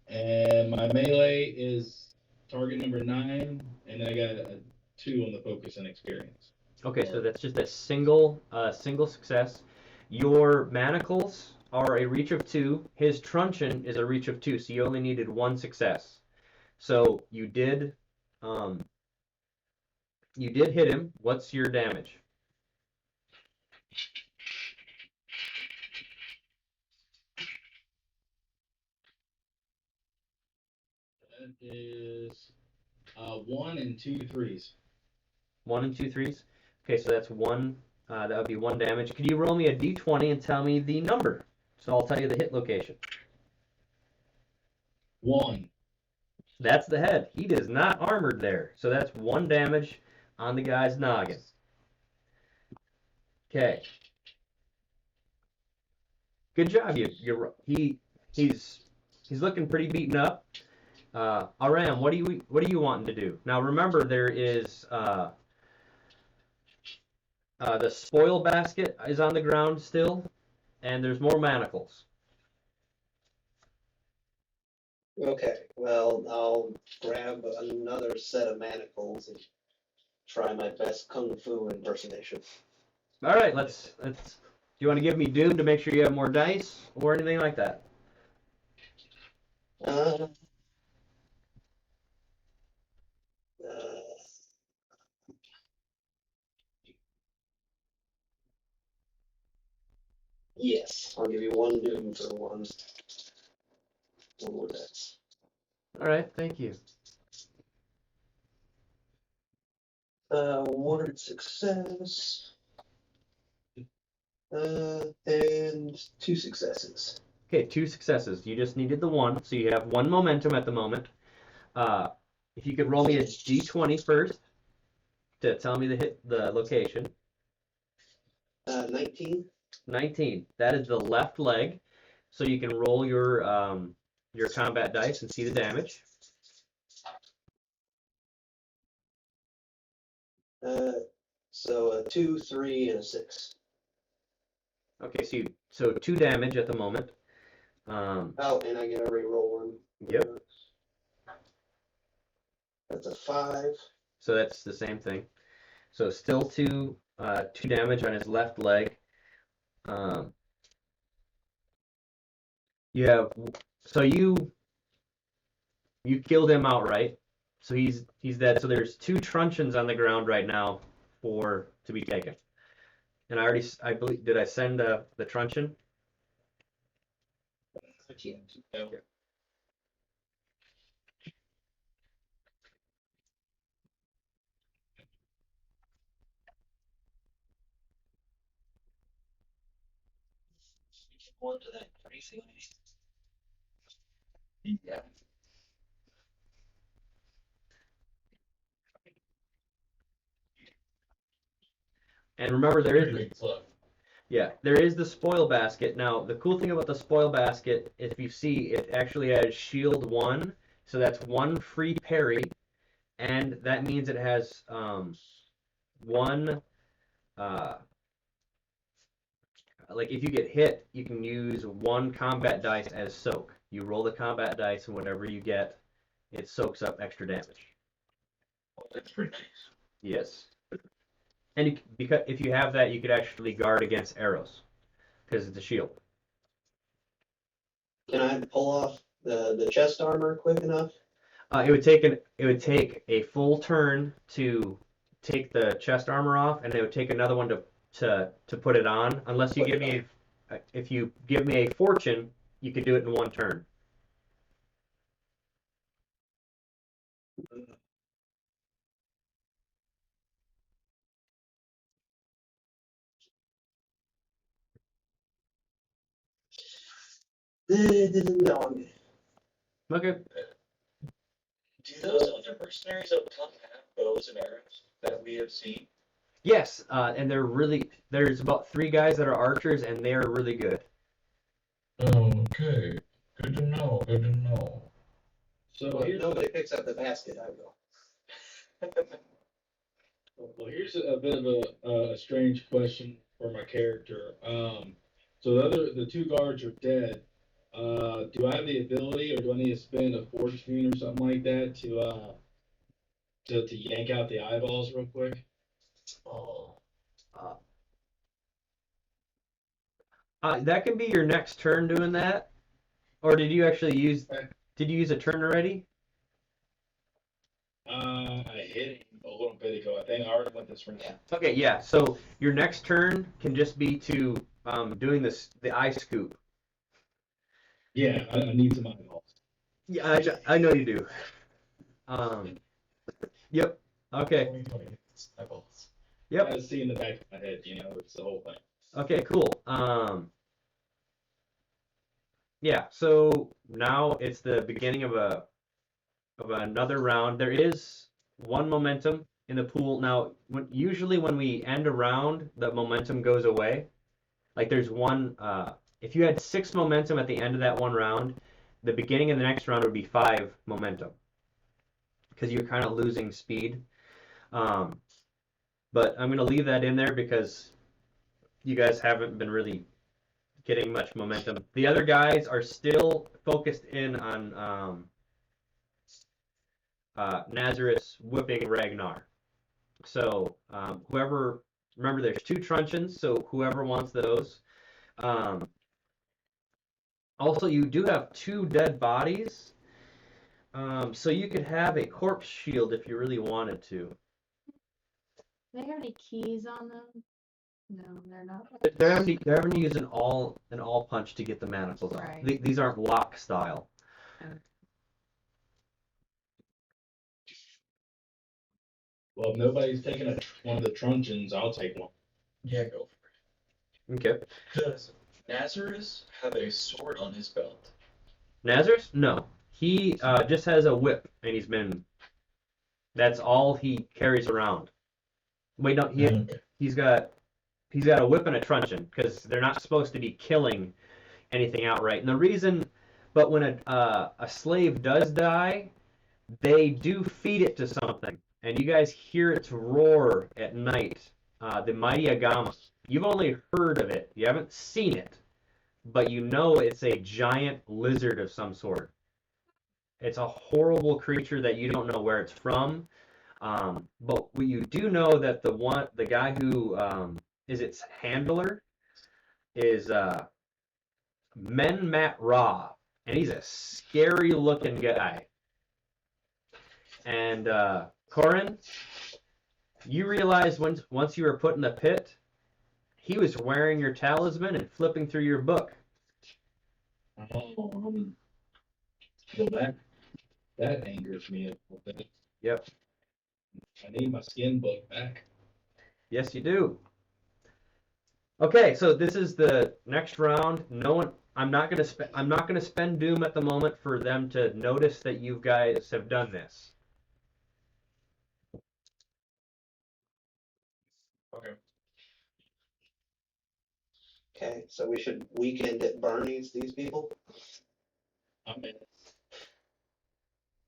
And my melee is target number 9, and I got a 2 on the focus and experience. Okay, so that's just a single success. Your manacles are a reach of 2. His truncheon is a reach of 2, so you only needed 1 success. So you did hit him. What's your damage? That is 1 and 2 threes. 1 and 2 threes. Okay, so that's one. That would be 1 damage. Could you roll me a d20 and tell me the number? So I'll tell you the hit location. 1. That's the head. He is not armored there. So that's 1 damage on the guy's noggin. Okay. Good job. He's looking pretty beaten up. Aram, what are you wanting to do? Now remember there is the spoil basket is on the ground still, and there's more manacles. Okay, well, I'll grab another set of manacles and try my best kung fu impersonation. All right, let's. Do you want to give me Doom to make sure you have more dice or anything like that? Uh, yes, I'll give you 1 doom for one more dice. All right, thank you. 1 success. And 2 successes. Okay, 2 successes. You just needed the 1, so you have 1 momentum at the moment. If you could roll me a d20 first to tell me the location. 19. 19. That is the left leg, so you can roll your combat dice and see the damage. So a 2, 3, and a 6. Okay, so 2 damage at the moment. Oh, and I get a reroll one. Yep. That's a 5. So that's the same thing. So still 2 damage on his left leg. You killed him outright. So he's dead. So there's 2 truncheons on the ground right now to be taken. And I believe, did I send the truncheon? No. One to that crazy Yeah. And remember, there is Big club. there is the spoil basket. Now, the cool thing about the spoil basket, if you see, it actually has shield 1, so that's 1 free parry, and that means it has 1. Like if you get hit, you can use 1 combat dice as soak. You roll the combat dice, and whatever you get, it soaks up extra damage. Oh, that's pretty nice. Yes. And because if you have that, you could actually guard against arrows, because it's a shield. Can I pull off the chest armor quick enough? It would take a full turn to take the chest armor off, and it would take another one to put it on. Unless you give me if you give me a fortune, you could do it in 1 turn. No, I'm good. Okay. Do those other mercenaries up top have bows and arrows that we have seen? Yes, and there's about 3 guys that are archers, and they are really good. Oh, okay. Good to know. Good to know. So Well, here's nobody picks up the basket, I will. Well, here's a bit of a strange question for my character. So the 2 guards are dead. Do I have the ability, or do I need to spend a fortune or something like that to yank out the eyeballs real quick? Oh. That can be your next turn doing that, or did you actually use? Did you use a turn already? I hit him a little bit ago. I think I already went this round. Okay, yeah. So your next turn can just be to doing the eye scoop. Yeah, I need some eyeballs. Yeah, I know you do. Yep. Okay. Eyeballs. I Yep. was seeing the back of my head, it's the whole thing. Okay, cool. Yeah, so now it's the beginning of another round. There is one momentum in the pool. Now, usually when we end a round, the momentum goes away. Like there's one, if you had 6 momentum at the end of that one round, the beginning of the next round would be 5 momentum because you're kind of losing speed. Um, but I'm going to leave that in there because you guys haven't been really getting much momentum. The other guys are still focused in on Nazarus whipping Ragnar. So whoever, remember there's 2 truncheons, so whoever wants those. Um, Also, you do have 2 dead bodies, so you could have a corpse shield if you really wanted to. Do they have any keys on them? No, they're not. They're having to use an all punch to get the manacles off. Right. These aren't lock style. Well, if nobody's taking one of the truncheons, I'll take one. Yeah, go for Okay. it. Does Nazarus have a sword on his belt? Nazarus? No. He just has a whip, and that's all he carries around. Wait, no, Okay. he's got a whip and a truncheon because they're not supposed to be killing anything outright. And the reason, but when a slave does die, they do feed it to something, and you guys hear its roar at night. The mighty Agama. You've only heard of it. You haven't seen it, but you know it's a giant lizard of some sort. It's a horrible creature that you don't know where it's from. But you do know that the guy who is its handler is Men Matt Ra, and he's a scary looking guy. And Corin, you realized once you were put in the pit, he was wearing your talisman and flipping through your book. Oh, well, that angers me a little bit. Yep. I need my skin book back. Yes, you do. Okay, so this is the next round. No one. I'm not gonna spend doom at the moment for them to notice that you guys have done this. Okay. Okay, so we should weekend at Bernie's, these people? I'm in.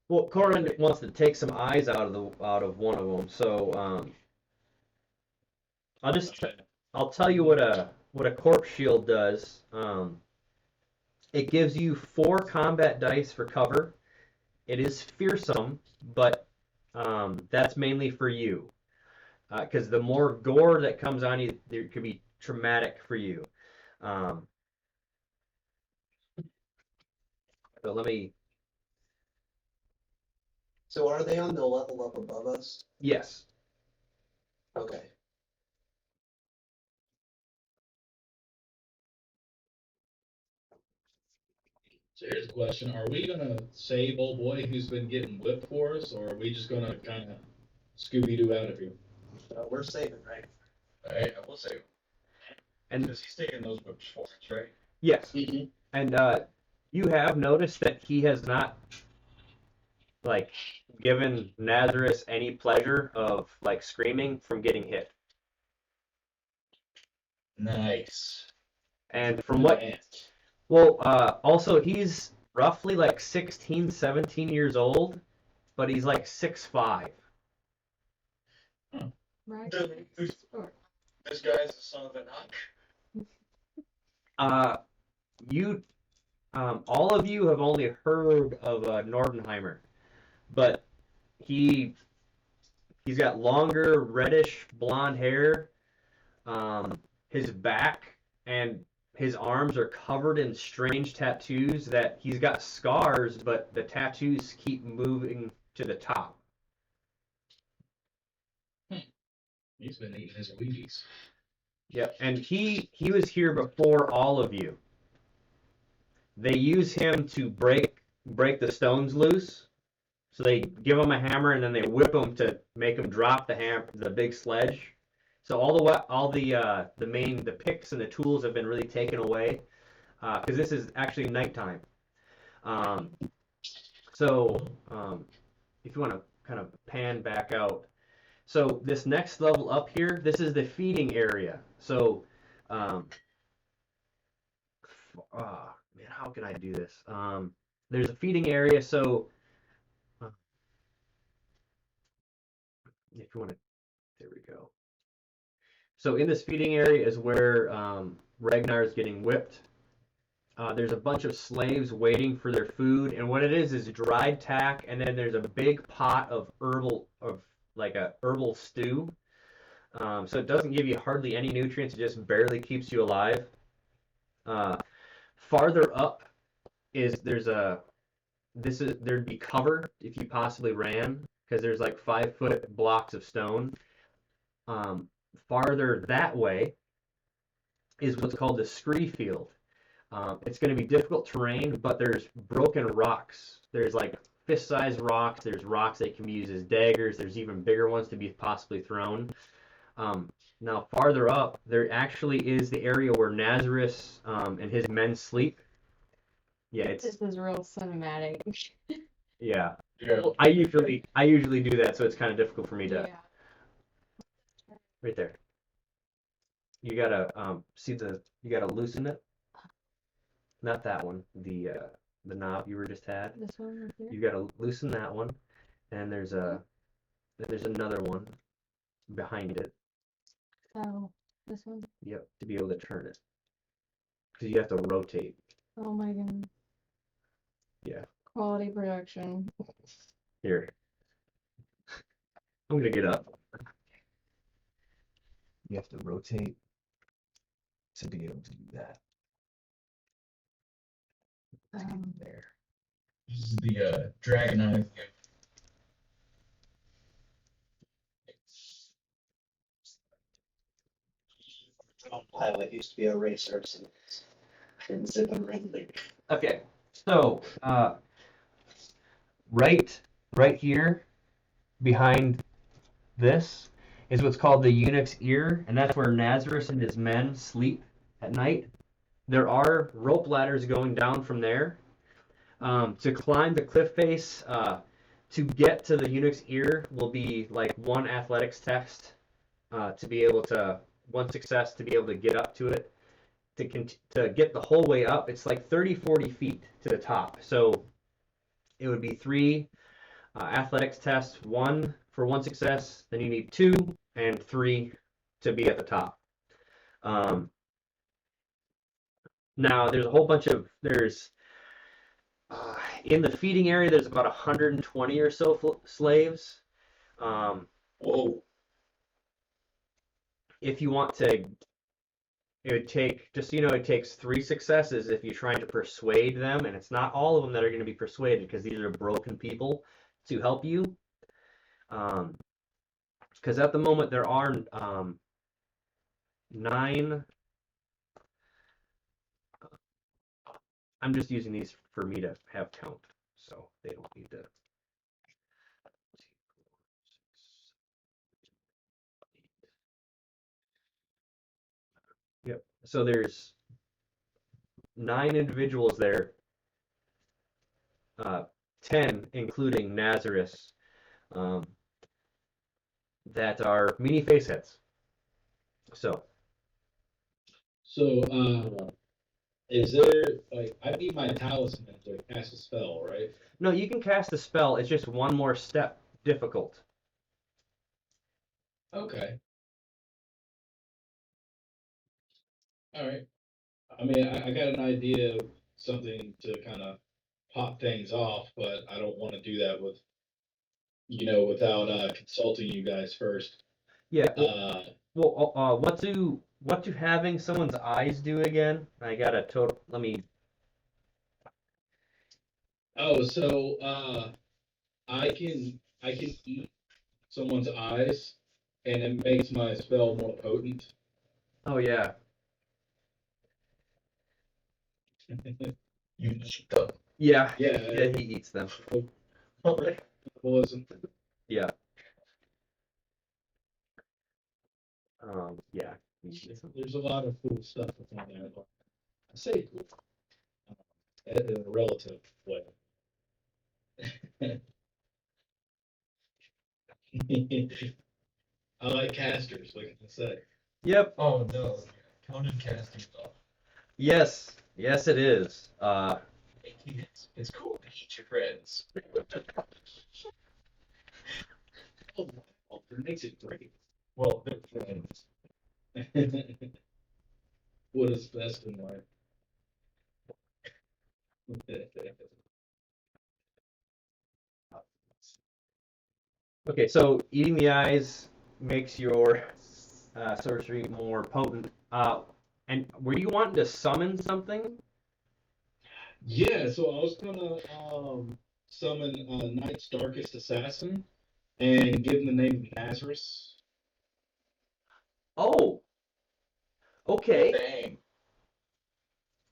Well, Corin wants to take some eyes out of one of them, so I'll tell you what a corpse shield does. It gives you 4 combat dice for cover. It is fearsome, but that's mainly for you, because the more gore that comes on you, it could be traumatic for you. So let me. So are they on the level up above us? Yes. Okay. Serious question. Are we gonna save old boy who's been getting whipped for us, or are we just gonna kind of Scooby-Doo out of here? We're saving, right? Alright, I will say. And Because he's taking those whips for us, right? yes. Mm-hmm. And you have noticed that he has not like given Nazarus any pleasure of like screaming from getting hit. Nice. And from what well, also he's roughly like 16, 17 years old, but he's like 6'5". Right. This guy's the son of a notch. You all of you have only heard of Nordenheimer, but he's got longer reddish blonde hair. His back and his arms are covered in strange tattoos that he's got scars, but the tattoos keep moving to the top. He's been eating his Wheaties. Yep, and he was here before all of you. They use him to break break the stones loose. So they give them a hammer and then they whip them to make them drop the big sledge. So the picks and the tools have been really taken away because this is actually nighttime. Um, so if you want to kind of pan back out, so this next level up here, this is the feeding area. So man, how can I do this? There's a feeding area, so if you want to, there we go. So in this feeding area is where Ragnar is getting whipped. There's a bunch of slaves waiting for their food, and what it is dried tack, and then there's a big pot of like a herbal stew. So it doesn't give you hardly any nutrients; it just barely keeps you alive. Farther up there'd be cover if you possibly ran because there's like 5-foot blocks of stone. Farther that way is what's called the scree field. It's going to be difficult terrain, but there's broken rocks. There's like fist-sized rocks. There's rocks that can be used as daggers. There's even bigger ones to be possibly thrown. Now farther up, there actually is the area where Nazarus and his men sleep. Yeah, This is real cinematic. yeah. Yeah. Well, I usually do that, so it's kind of difficult for me to. Yeah. Right there. You gotta you gotta loosen it. Not that one. The knob you were just had. This one right here. You gotta loosen that one, and there's another one behind it. Oh, this one. Yep, to be able to turn it. Because you have to rotate. Oh my goodness. Yeah. Quality production. Here. I'm gonna get up. You have to rotate to be able to do that. There. This is the dragon eye. Pilot used to be a racer, so didn't zip and render. Okay, so right here behind this is what's called the eunuch's ear, and that's where Nazarus and his men sleep at night. There are rope ladders going down from there. To climb the cliff face, to get to the eunuch's ear will be like one athletics test to be able to, one success to be able to get up to it. To get the whole way up, it's like 30-40 feet to the top. So it would be 3 athletics tests, 1 for 1 success, then you need 2 and 3 to be at the top. Now there's a whole bunch of, in the feeding area, there's about 120 or so slaves. Whoa. If you want to, it would take, just so you know, it takes 3 successes if you're trying to persuade them, and it's not all of them that are going to be persuaded because these are broken people to help you. Because at the moment there are 9. I'm just using these for me to have count, so they don't need to. Yep. So there's 9 individuals there, 10 including Nazarus, that are meanie faceheads. So is there, like, I need my talisman to cast a spell, right? no, you can cast a spell. It's just one more step difficult. Okay. All right. I mean, I got an idea of something to kind of pop things off, but I don't want to do that without consulting you guys first. Yeah. Uh, Well, what do having someone's eyes do again? I got a total. Let me. I can eat someone's eyes, and it makes my spell more potent. Oh yeah. You eat them. Yeah, Yeah. he eats them. Alright. Cannibalism. Yeah. Yeah, he eats them. There's a lot of cool stuff within there. I say cool, in a relative way. I like casters, like I said. Yep. Oh no. Conan casting off. Yes. Yes, it is. It's cool to eat your friends. Oh, well, it makes it great. Well, they're friends. What is best in life? Okay, so eating the eyes makes your sorcery more potent. And were you wanting to summon something? Yeah, so I was gonna summon Night's Darkest Assassin and give him the name of Nazarus. Oh, okay, Dang.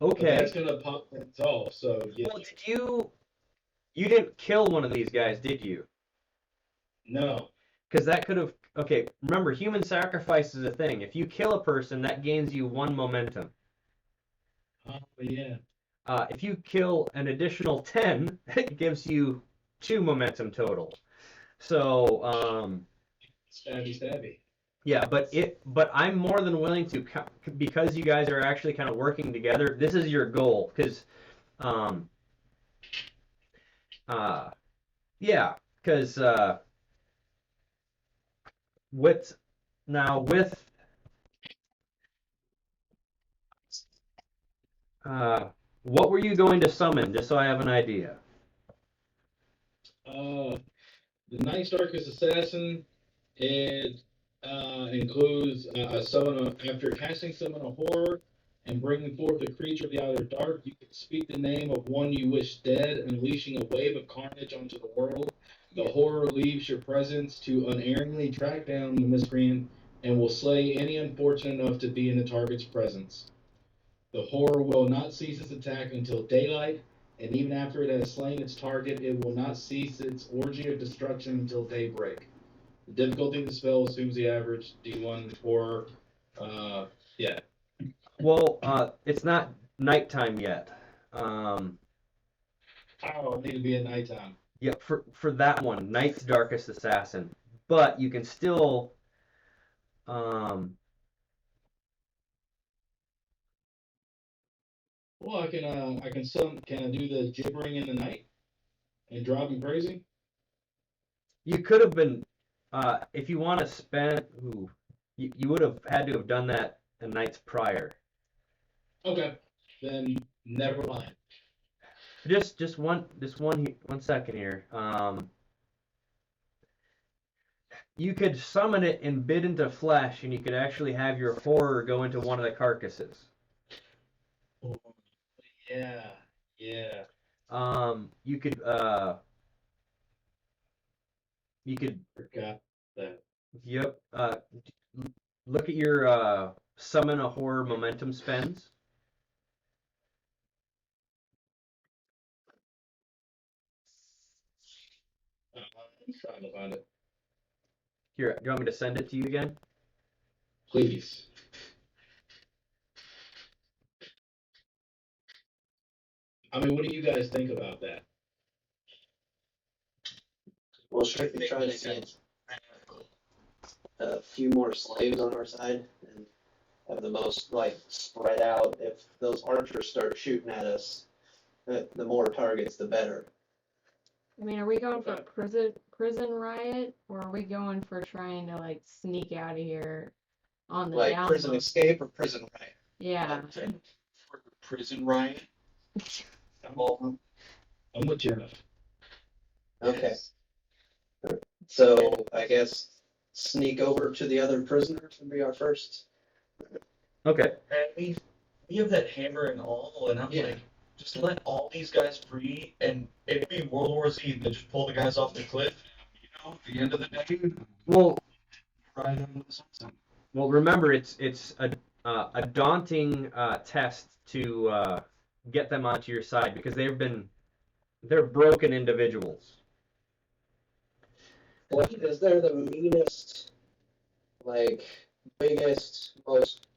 But okay. that's gonna pop things off, so yeah. Well, you didn't kill one of these guys, did you? No. Because that could have. Okay, remember, human sacrifice is a thing. If you kill a person, that gains you 1 momentum. Oh yeah. If you kill an additional 10, it gives you 2 momentum total. So, Stabby stabby. yeah, but I'm more than willing to, because you guys are actually kind of working together. This is your goal, because, um, yeah, because with now with what were you going to summon, just so I have an idea? Uh the Night's Darkest Assassin, it includes a summon after casting summon a horror and bringing forth a creature of the outer dark, you can speak the name of one you wish dead, unleashing a wave of carnage onto the world. The horror leaves your presence to unerringly track down the miscreant and will slay any unfortunate enough to be in the target's presence. The horror will not cease its attack until daylight, and even after it has slain its target, it will not cease its orgy of destruction until daybreak. The difficulty of the spell assumes the average D1 horror. Yeah. Well, it's not nighttime yet. Oh, it need to be at nighttime. Yeah, for that one, Night's Darkest Assassin. But you can still, um, Well, can I do the gibbering in the night and drive him crazy? you could have been, if you want to spend, ooh, you would have had to have done that the nights prior. Okay, then never mind. Just one second here. You could summon it and bid into flesh, and you could actually have your horror go into one of the carcasses. Oh, yeah, yeah. You could, Forgot that. yep. Look at your summon a horror momentum spends. I'm trying to find it. Here, do you want me to send it to you again? Please. I mean, what do you guys think about that? Well, should we try to get a few more slaves on our side and have the most like spread out? If those archers start shooting at us, the more targets, the better. I mean, are we going for prison riot, or are we going for trying to like sneak out of here on the Like down prison low? escape or prison riot. Yeah. For the prison riot. I'm with Jeff. Okay. So I guess sneak over to the other prisoners would be our first. Okay. And we have that hammer and all, and I'm Yeah. like, just let all these guys free, and it'd be World War Z. They just pull the guys off the cliff. You know, at the end of the day, Well, right under the sunset. well, remember it's a daunting test to get them onto your side because they've been They're broken individuals. Like, is there the meanest, like, biggest, most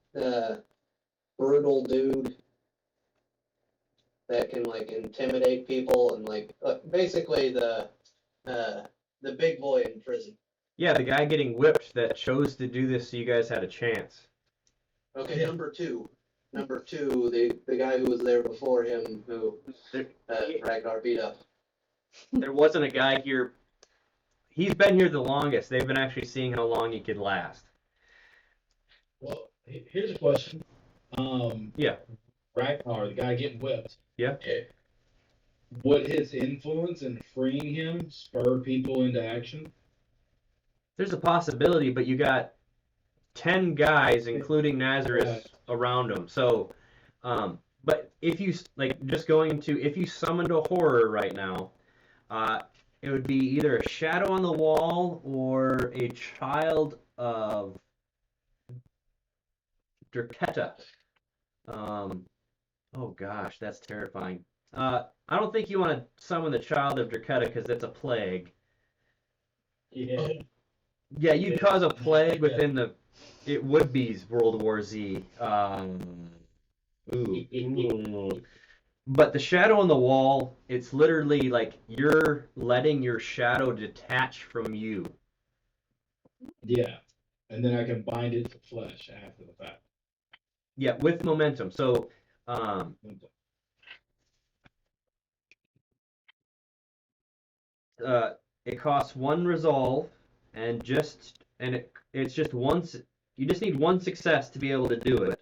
brutal dude that can like intimidate people and like basically the big boy in prison? Yeah, the guy getting whipped that chose to do this so you guys had a chance. Okay, Yeah. number two, the guy who was there before him who There, Ragnar beat up. there wasn't a guy here. He's been here the longest. They've been actually seeing how long he could last. Well, here's a question. Yeah. Ragnar, the guy getting whipped. Yeah. Would his influence in freeing him spur people into action? There's a possibility, but you got 10 guys, including Nazareth, around him. So, but if you like, just going to if you summoned a horror right now, it would be either a shadow on the wall or a child of Dracetta. Oh gosh, that's terrifying. I don't think you want to summon the child of Dracetta because that's a plague. Yeah. Yeah, you'd cause a plague within the. It would be World War Z. Ooh. But the shadow on the wall, it's literally like you're letting your shadow detach from you. Yeah. And then I can bind it to flesh after the fact. Yeah, with momentum. So, it costs one resolve, and it's just once. You just need one success to be able to do it.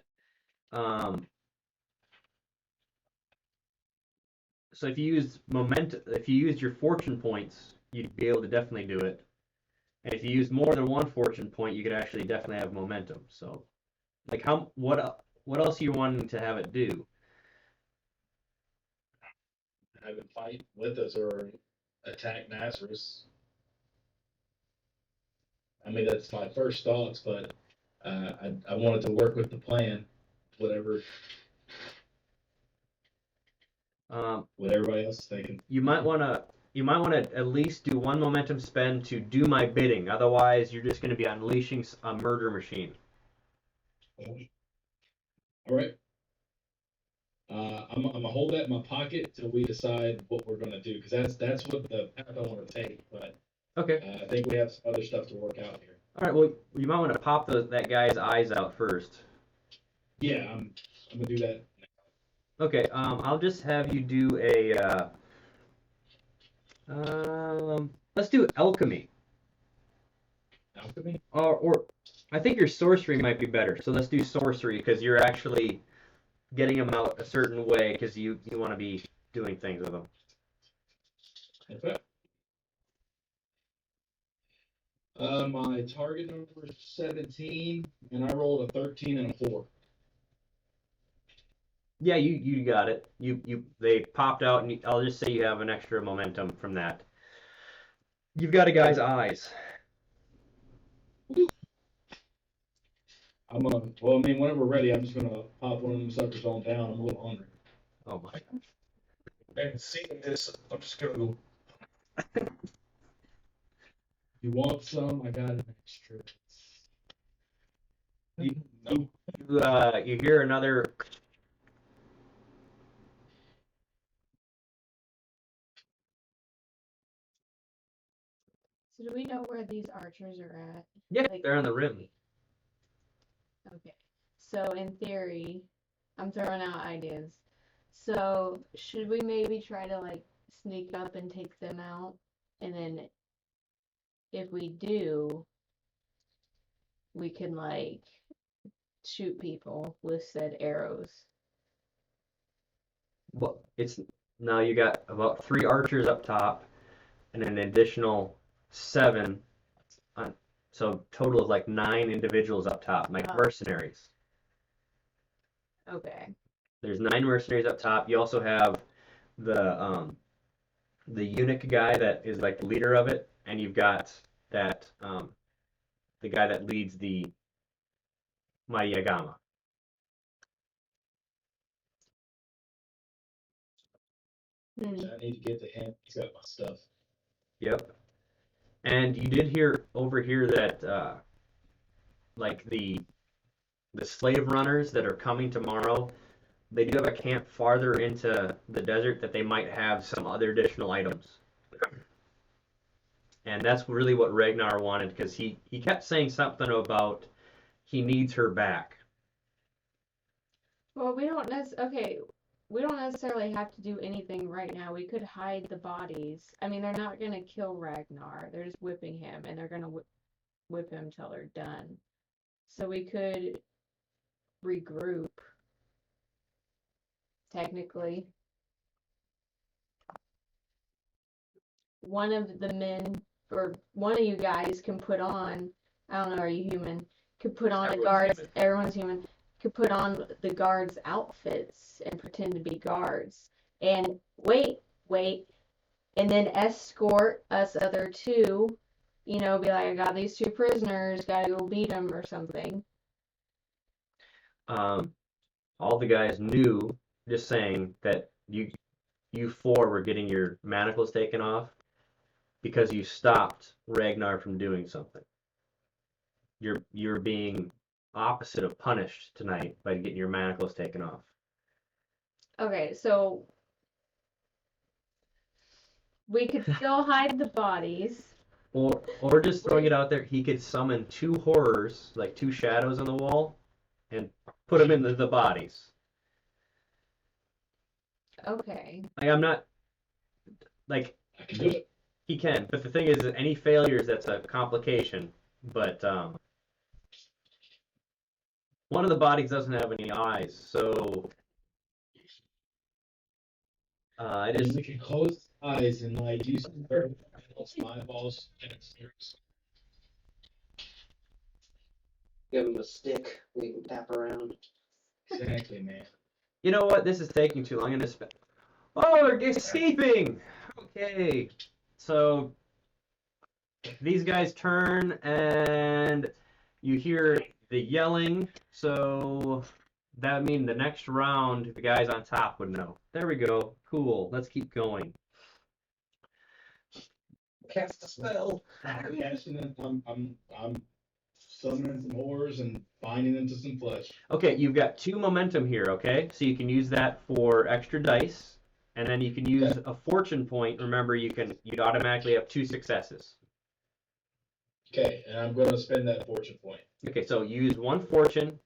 So if you used your fortune points, you'd be able to definitely do it. And if you use more than one fortune point, you could actually definitely have momentum. So, like what else are you wanting to have it do? Have it fight with us or attack Nazareth. I mean, that's my first thoughts, but I wanted to work with the plan, whatever what everybody else is thinking. You might want to at least do one momentum spend to do my bidding. Otherwise, you're just going to be unleashing a murder machine. All right. I'm gonna hold that in my pocket till we decide what we're gonna do, because that's what the path I want to take. But Okay. I think we have some other stuff to work out here. All right. Well, you might want to pop that guy's eyes out first. Yeah, I'm gonna do that. Okay. I'll just have you do a. Let's do alchemy. Alchemy. Or I think your sorcery might be better. So let's do sorcery because you're actually getting them out a certain way because you want to be doing things with them. Okay. My target number is 17, and I rolled a 13 and a 4. Yeah, you got it. They popped out, and I'll just say you have an extra momentum from that. You've got a guy's eyes. Well, I mean, whenever we're ready, I'm just gonna pop one of them suckers on down. I'm a little hungry. Oh my. And seeing this, I'm just gonna go. You want some? I got an extra. You hear another. So do we know where these archers are at? Yeah, Like, they're on the rim. Okay. So in theory, I'm throwing out ideas. So should we maybe try to like sneak up and take them out? And then if we do, we can like shoot people with said arrows. Well, it's now you got about 3 archers up top, and an additional 7. So total of like 9 individuals up top, like mercenaries. Okay. There's 9 mercenaries up top. You also have the eunuch guy that is like the leader of it, and you've got that the guy that leads the Mariagama. I need to get to him. He's got my stuff. Yep. And you did overhear that like the slave runners that are coming tomorrow, they do have a camp farther into the desert that they might have some other additional items. And that's really what Ragnar wanted because he kept saying something about he needs her back. Well, we don't necessarily have to do anything right now. We could hide the bodies. I mean, they're not gonna kill Ragnar. They're just whipping him, and they're gonna whip him till they're done. So we could regroup, technically. One of the men, or one of you guys can put on, I don't know, are you human? Could put on a guard's, everyone's human, could put on the guards' outfits and pretend to be guards. And wait, and then escort us other two, be like, I got these two prisoners, gotta go beat them or something. All the guys knew, just saying that you four were getting your manacles taken off because you stopped Ragnar from doing something. You're being opposite of punished tonight by getting your manacles taken off. Okay, so we could still hide the bodies. Or just throwing it out there, he could summon two horrors, like two shadows on the wall, and put them into the bodies. Okay. Like I'm not like I can do it. he can, but the thing is, that any failures that's a complication. But one of the bodies doesn't have any eyes, so it And is. we can close eyes and like do some very my balls and it's Give him a stick. We can tap around. exactly, man. You know what? This is taking too long. I'm gonna spend. Oh, we're escaping. Okay, so these guys turn and you hear the yelling. So that would mean the next round, the guys on top would know. There we go. Cool. Let's keep going. Cast a spell. I'm casting it. I'm summoning some horrors and binding into some flesh. Okay, you've got 2 momentum here, okay? So you can use that for extra dice, and then you can use a fortune point. Remember, you'd automatically have 2 successes. Okay, and I'm going to spend that fortune point. Okay, so use 1 fortune,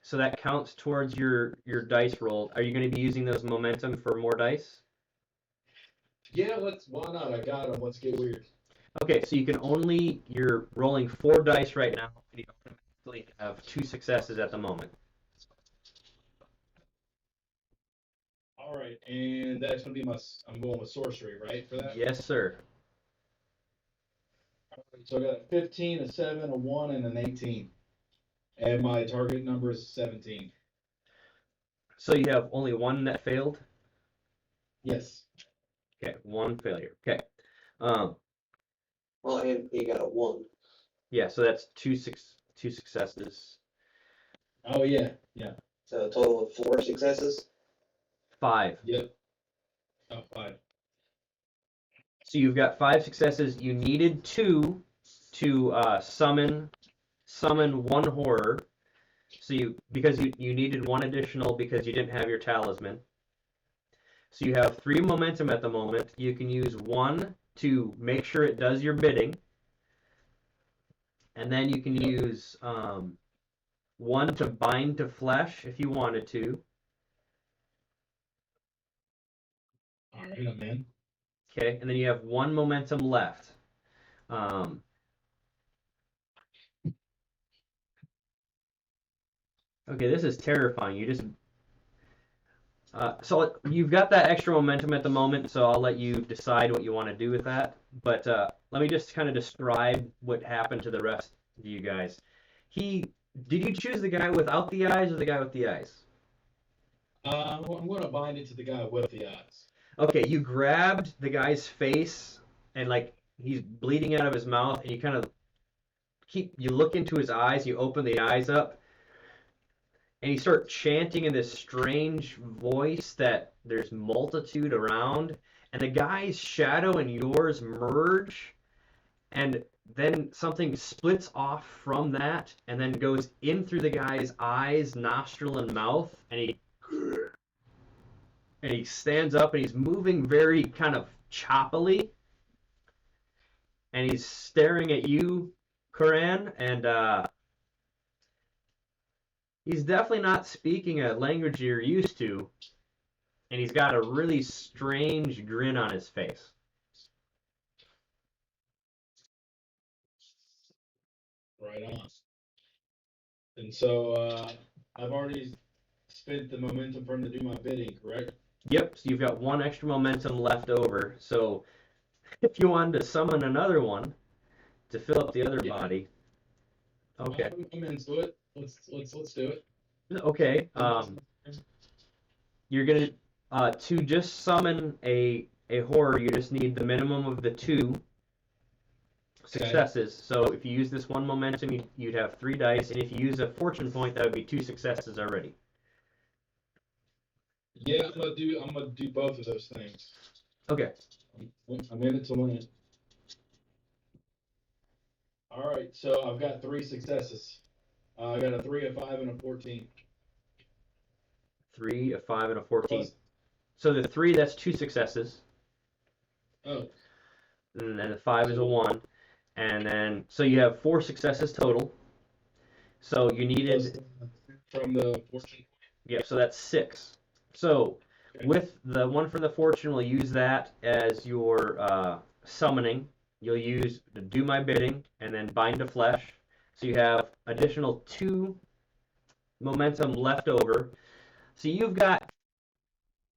so that counts towards your dice roll. Are you going to be using those momentum for more dice? Yeah, why not? I got them. Let's get weird. Okay, so you're rolling 4 dice right now, and you automatically have 2 successes at the moment. All right, and that's going to be I'm going with sorcery, right, for that? Yes, sir. All right, so I got a 15, a 7, a 1, and an 18. And my target number is 17. So you have only 1 that failed? Yes. Okay, 1 failure. Okay. Well, and you got a 1. Yeah, so that's 2 successes. Oh, yeah. So a total of 4 successes. 5. Yep. Oh, 5. So you've got 5 successes. You needed 2 to summon 1 horror. So because you needed 1 additional because you didn't have your talisman. So you have 3 momentum at the moment. You can use 1 to make sure it does your bidding. And then you can use 1 to bind to flesh if you wanted to. All right, I'm in. Okay, and then you have 1 momentum left. Okay, this is terrifying. You just so you've got that extra momentum at the moment, so I'll let you decide what you want to do with that. But let me just kind of describe what happened to the rest of you guys. Did you choose the guy without the eyes or the guy with the eyes? I'm going to bind it to the guy with the eyes. Okay, you grabbed the guy's face and like he's bleeding out of his mouth, and you kind of you look into his eyes, you open the eyes up, and you start chanting in this strange voice that there's multitude around, and the guy's shadow and yours merge, and then something splits off from that and then goes in through the guy's eyes, nostril, and mouth, and he stands up and he's moving very kind of choppily, and he's staring at you, Koran, and he's definitely not speaking a language you're used to, and he's got a really strange grin on his face. Right on. And so I've already spent the momentum for him to do my bidding, correct? Yep, so you've got one extra momentum left over. So if you wanted to summon another one to fill up the other body, okay. I'm into it. Let's do it. Okay. You're gonna to just summon a horror, you just need the minimum of the 2 successes. So if you use this one momentum, you'd have 3 dice, and if you use a fortune point, that would be 2 successes already. Yeah, I'm gonna do both of those things. Okay. I'm in it to win it. All right, so I've got 3 successes. I got a 3, a 5, and a 14. 3, a 5, and a 14. Plus, So the 3, that's 2 successes, oh, and then the 5 is a 1, and then so you have 4 successes total. So you needed from the 14. Yep, so that's 6. So Okay. with the one from the fortune, we'll use that as your summoning. You'll use do my bidding and then bind to flesh. So you have additional 2 momentum left over. So you've got,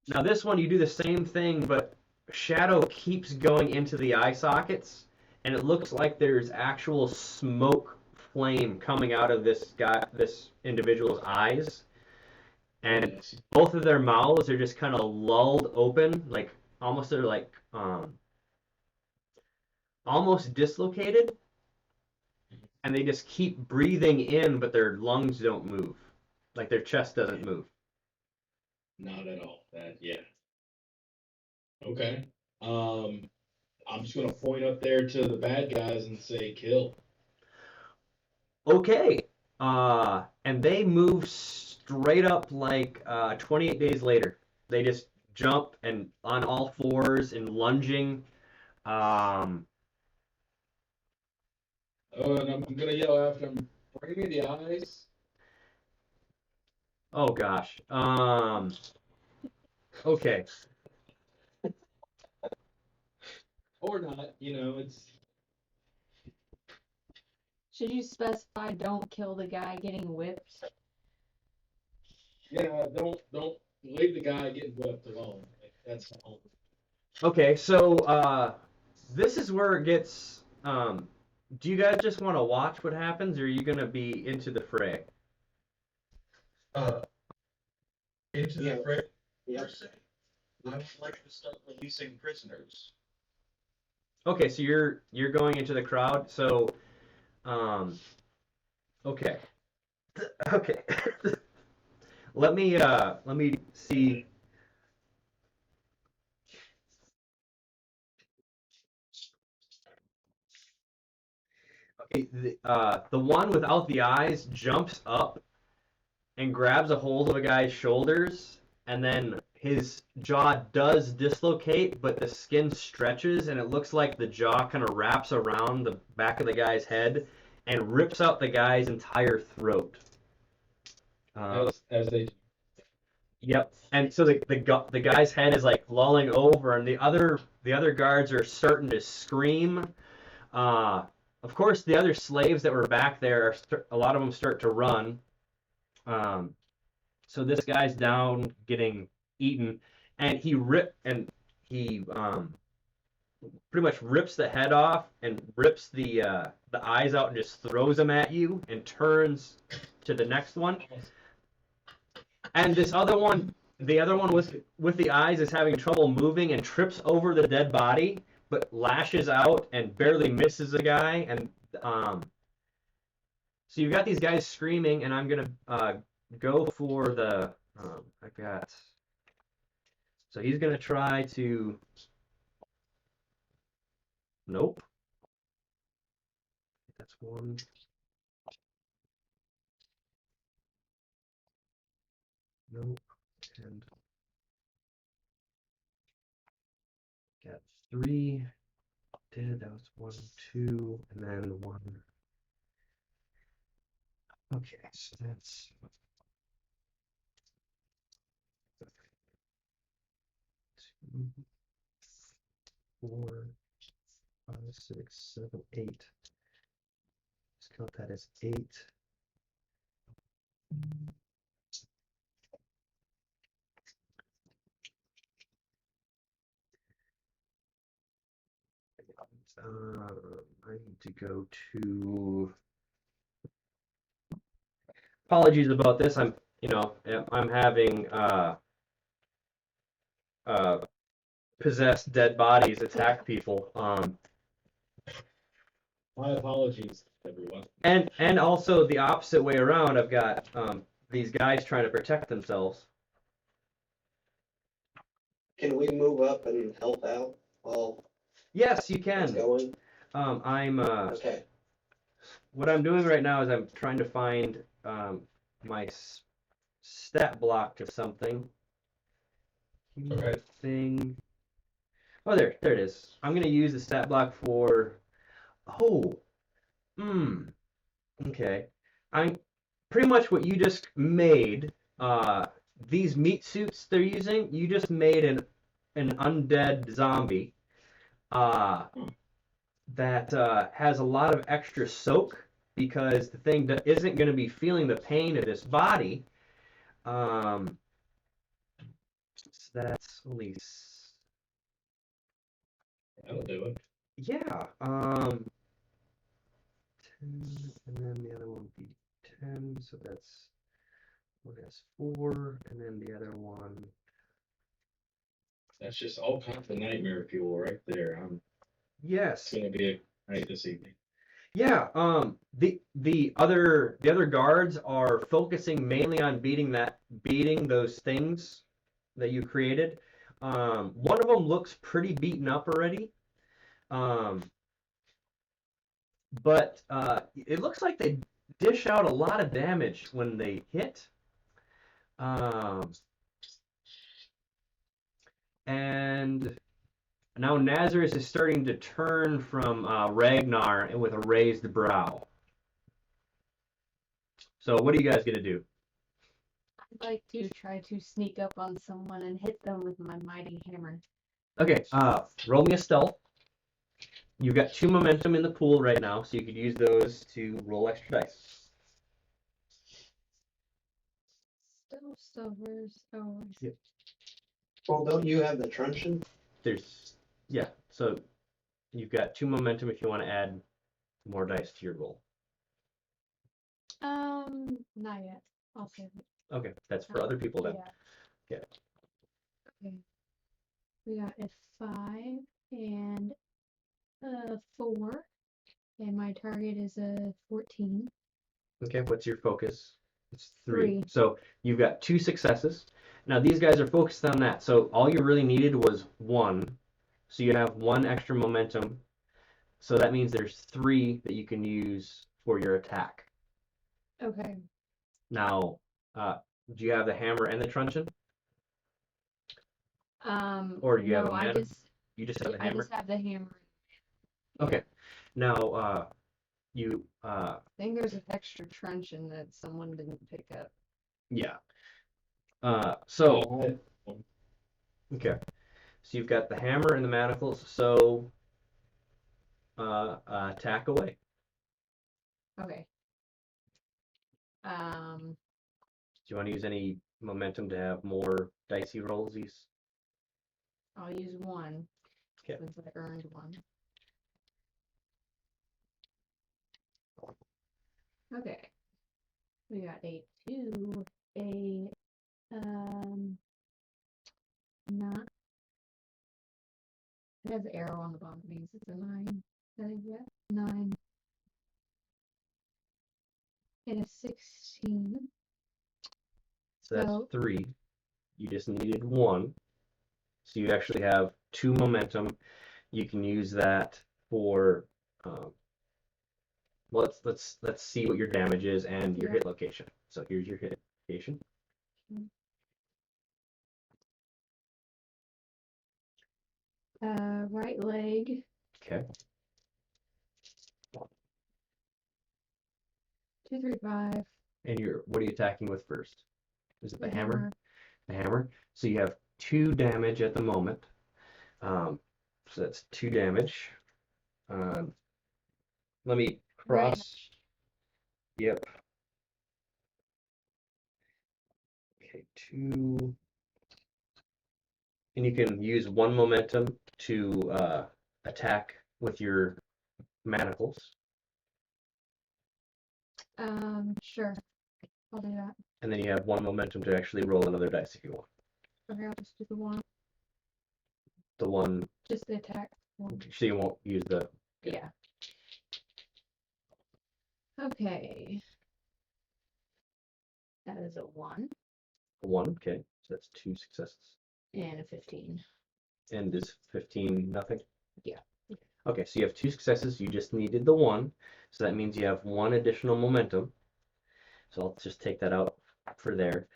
now this one you do the same thing, but shadow keeps going into the eye sockets, and it looks like there's actual smoke flame coming out of this individual's eyes. And Yes. both of their mouths are just kind of lulled open, like almost they're like almost dislocated, and they just keep breathing in, but their lungs don't move, like their chest doesn't move. Not at all. That yeah. Okay. I'm just gonna point up there to the bad guys and say kill. Okay, and they move straight up like 28 days later. They just jump and on all fours and lunging. Oh, and I'm gonna yell after him. Bring me the eyes. Oh gosh. Okay. Or not, it's Should you specify don't kill the guy getting whipped? yeah, don't leave the guy getting whipped alone. Like, that's all. Okay, so this is where it gets. Do you guys just want to watch what happens, or are you gonna be into the fray? Into Yeah. the fray. Yeah. Per se. I would like to start releasing prisoners. Okay, so you're going into the crowd. So, okay, okay. Let me see. Okay, the one without the eyes jumps up and grabs a hold of a guy's shoulders, and then his jaw does dislocate, but the skin stretches, and it looks like the jaw kind of wraps around the back of the guy's head and rips out the guy's entire throat. As they Yep. And so the guy's head is like lolling over, and the other guards are starting to scream. Of course, the other slaves that were back there, a lot of them start to run. So this guy's down, getting eaten, and he pretty much rips the head off and rips the eyes out and just throws them at you and turns to the next one. And this other one, the other one with the eyes is having trouble moving and trips over the dead body, but lashes out and barely misses the guy. And so you've got these guys screaming, and I'm gonna go for the. I got. So he's gonna try to. Nope. That's one. Nope. And got three. Did that was 1, 2, and then one. Okay, so that's 2, 4, 5, 6, 7, 8. Let's count that as 8. I need to go to. Apologies about this. I'm having uh, possessed dead bodies attack people. My apologies, everyone. And also the opposite way around. I've got these guys trying to protect themselves. Can we move up and help out while Yes, you it's can. going? I'm Okay. what I'm doing right now is I'm trying to find my stat block to something. Okay. Thing. Oh, there it is. I'm gonna use the stat block for. Oh, okay. I'm pretty much what you just made. These meat suits they're using, you just made an undead zombie. Uh, that has a lot of extra soak because the thing that isn't going to be feeling the pain of this body. So that's only. That'll do it. Yeah. 10, and then the other one would be 10. So that's one has 4, and then the other one. That's just all kinds of nightmare fuel right there. It's Yes. gonna be a night this evening. Yeah. The other guards are focusing mainly on beating those things that you created. One of them looks pretty beaten up already. But it looks like they dish out a lot of damage when they hit. And now Nazareth is starting to turn from Ragnar with a raised brow. So what are you guys gonna do? I'd like to try to sneak up on someone and hit them with my mighty hammer. Okay, roll me a stealth. You've got 2 momentum in the pool right now, so you could use those to roll extra dice. Where's Yep. Well, don't you have the truncheon? Yeah, so you've got 2 momentum if you want to add more dice to your roll. Not yet. I'll save it. Okay, that's for other people then. Yeah. Okay. We got a 5 and a 4, and my target is a 14. Okay, what's your focus? It's 3. 3. So you've got 2 successes. Now these guys are focused on that. So all you really needed was 1. So you have 1 extra momentum. So that means there's 3 that you can use for your attack. Okay. Now, do you have the hammer and the truncheon? Or do you have no, a I mana? just You just have the I hammer? just have the hammer. Okay. Now, you I think there's an extra truncheon that someone didn't pick up. yeah. Oh, Okay. So you've got the hammer and the manacles, so attack away. Okay. Do you want to use any momentum to have more dicey rollsies? I'll use 1 Okay. since I earned 1. Okay. We got a 2, a not. It has an arrow on the bottom. It means it's a 9. I think yeah, 9. And a 16. So that's So 3. You just needed 1. So you actually have 2 momentum. You can use that for well, let's see what your damage is and your yeah. hit location. So here's your hit location. Right leg. Okay. 2, 3, 5. And what are you attacking with first? Is it the The hammer? The hammer. So you have 2 damage at the moment. So that's 2 damage. Um, let me Right. cross. Yep. Okay, 2. And you can use 1 momentum to attack with your manacles. Sure. I'll do that. And then you have 1 momentum to actually roll another dice if you want. Okay, I'll just do the one. The one, Just the attack one. so you won't use the. Yeah. Okay. That is a 1 1, okay. So that's 2 successes. and a 15. And is 15 nothing? Yeah. Okay, so you have 2 successes. You just needed the 1. So that means you have 1 additional momentum. So I'll just take that out for there.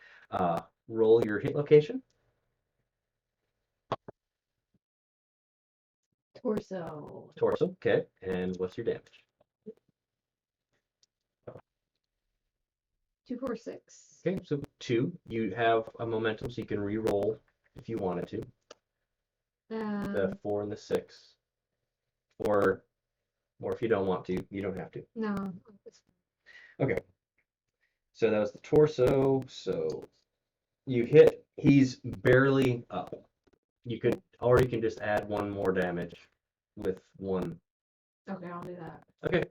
Roll your hit location. Torso. Torso, okay. And what's your damage? 2, 4, 6. Okay, so 2. You have a momentum, so you can re-roll if you wanted to. The 4 and the 6. Or if you don't want to, you don't have to. No. Okay. So that was the torso. So you hit, he's barely up. You could, or you can just add 1 more damage with 1. Okay, I'll do that. Okay.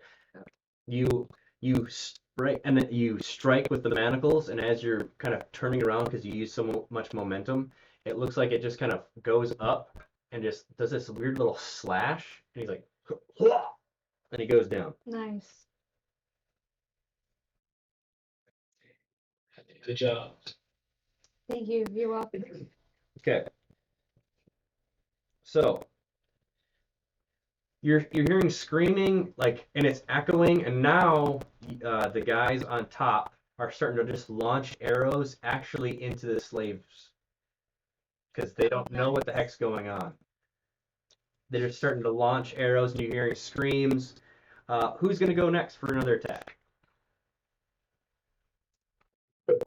You strike, and then you strike with the manacles, and as you're kind of turning around because you use so much momentum, it looks like it just kind of goes up and just does this weird little slash, and he's like, and he goes down. Nice. Good job. Thank you. You're welcome. Okay. So you're hearing screaming, like, and it's echoing, and now the guys on top are starting to just launch arrows actually into the slaves because they don't know what the heck's going on. They're just starting to launch arrows, and you're hearing screams. Who's going to go next for another attack?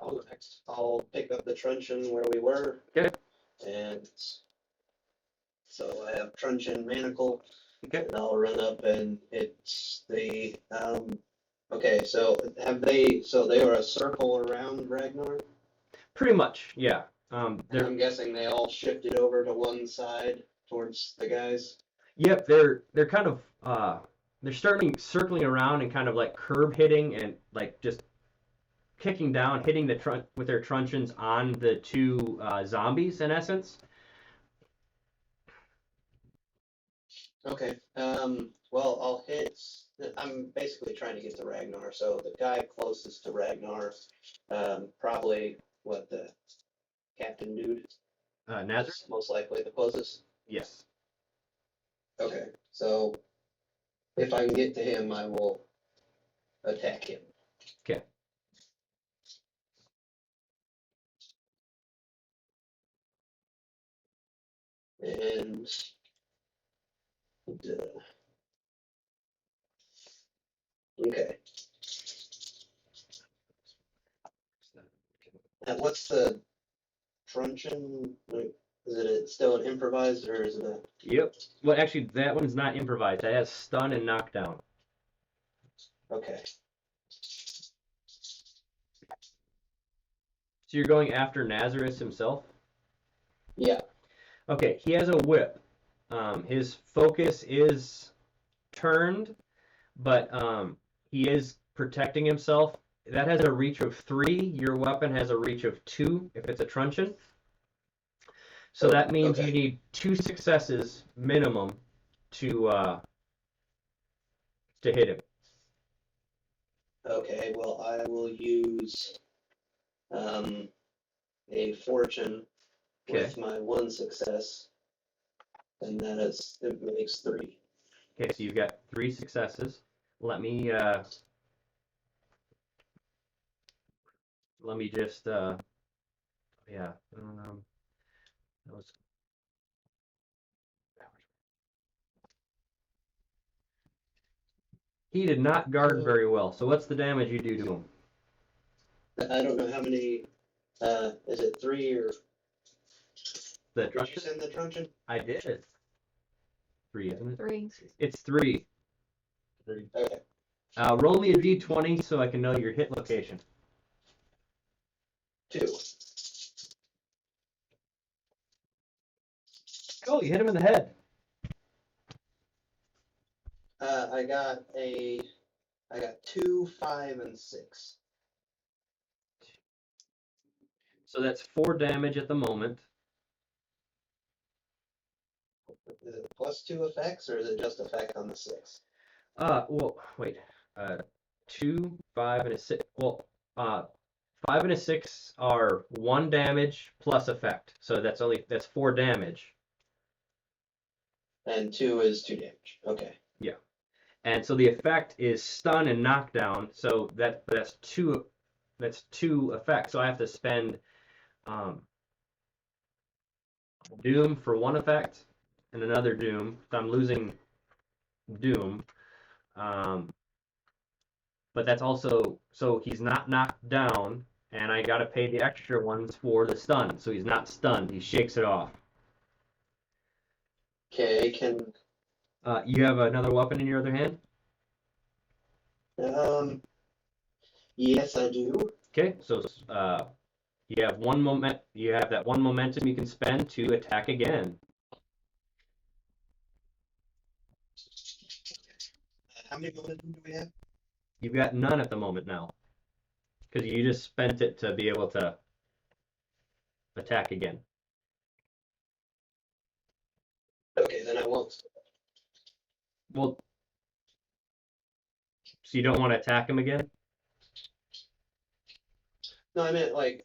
I'll go next. I'll pick up the truncheon where we were. Okay. And so I have truncheon manacle. Okay. And I'll run up and it's the okay, so they were a circle around Ragnar? Pretty much, yeah. And I'm guessing they all shifted over to one side towards the guys. Yep, they're kind of they're starting circling around and kind of like curb hitting and like just kicking down, hitting the with their truncheons on the 2 zombies in essence. Okay. Well, I'll hit. I'm basically trying to get to Ragnar. So the guy closest to Ragnar, probably what the captain dude. Nazareth? Most likely the closest. Yes. Okay. So if I can get to him, I will attack him. Okay. And okay. And what's the truncheon? Is it still an improvised or is it a? Yep. Well, actually, that one's not improvised. That has stun and knockdown. Okay. So you're going after Nazareth himself? Yeah. Okay, he has a whip. His focus is turned, but he is protecting himself. That has a reach of 3. Your weapon has a reach of 2 if it's a truncheon. So that means Okay. you need 2 successes minimum to hit him. Okay. Well, I will use a fortune Okay. with my one success, and it makes 3. Okay, so you've got 3 successes. Let me just yeah. That was He did not guard very well. So what's the damage you do to him? I don't know how many. Is it 3 or? The Did you truncheon? send the truncheon? I did. 3, isn't it? 3. It's 3. Okay. Roll me a d20 so I can know your hit location. 2. Oh, you hit him in the head. I got 2, 5, and 6. So that's 4 damage at the moment. Is it plus 2 effects, or is it just effect on the 6? Well, wait. 2, 5, and a 6. Well, 5 and a 6 are 1 damage plus effect. So that's 4 damage. And 2 is 2 damage. Okay. Yeah. And so the effect is stun and knockdown. So that's two effects. So I have to spend doom for 1 effect and another doom. So I'm losing doom. But that's also so he's not knocked down, and I gotta pay the extra ones for the stun. So he's not stunned. He shakes it off. Okay, You have another weapon in your other hand? yes, I do. Okay, so you have that one momentum you can spend to attack again. How many momentum do we have? You've got none at the moment now. Because you just spent it to be able to attack again. Okay, then I won't. Well, so you don't want to attack him again? No, I meant like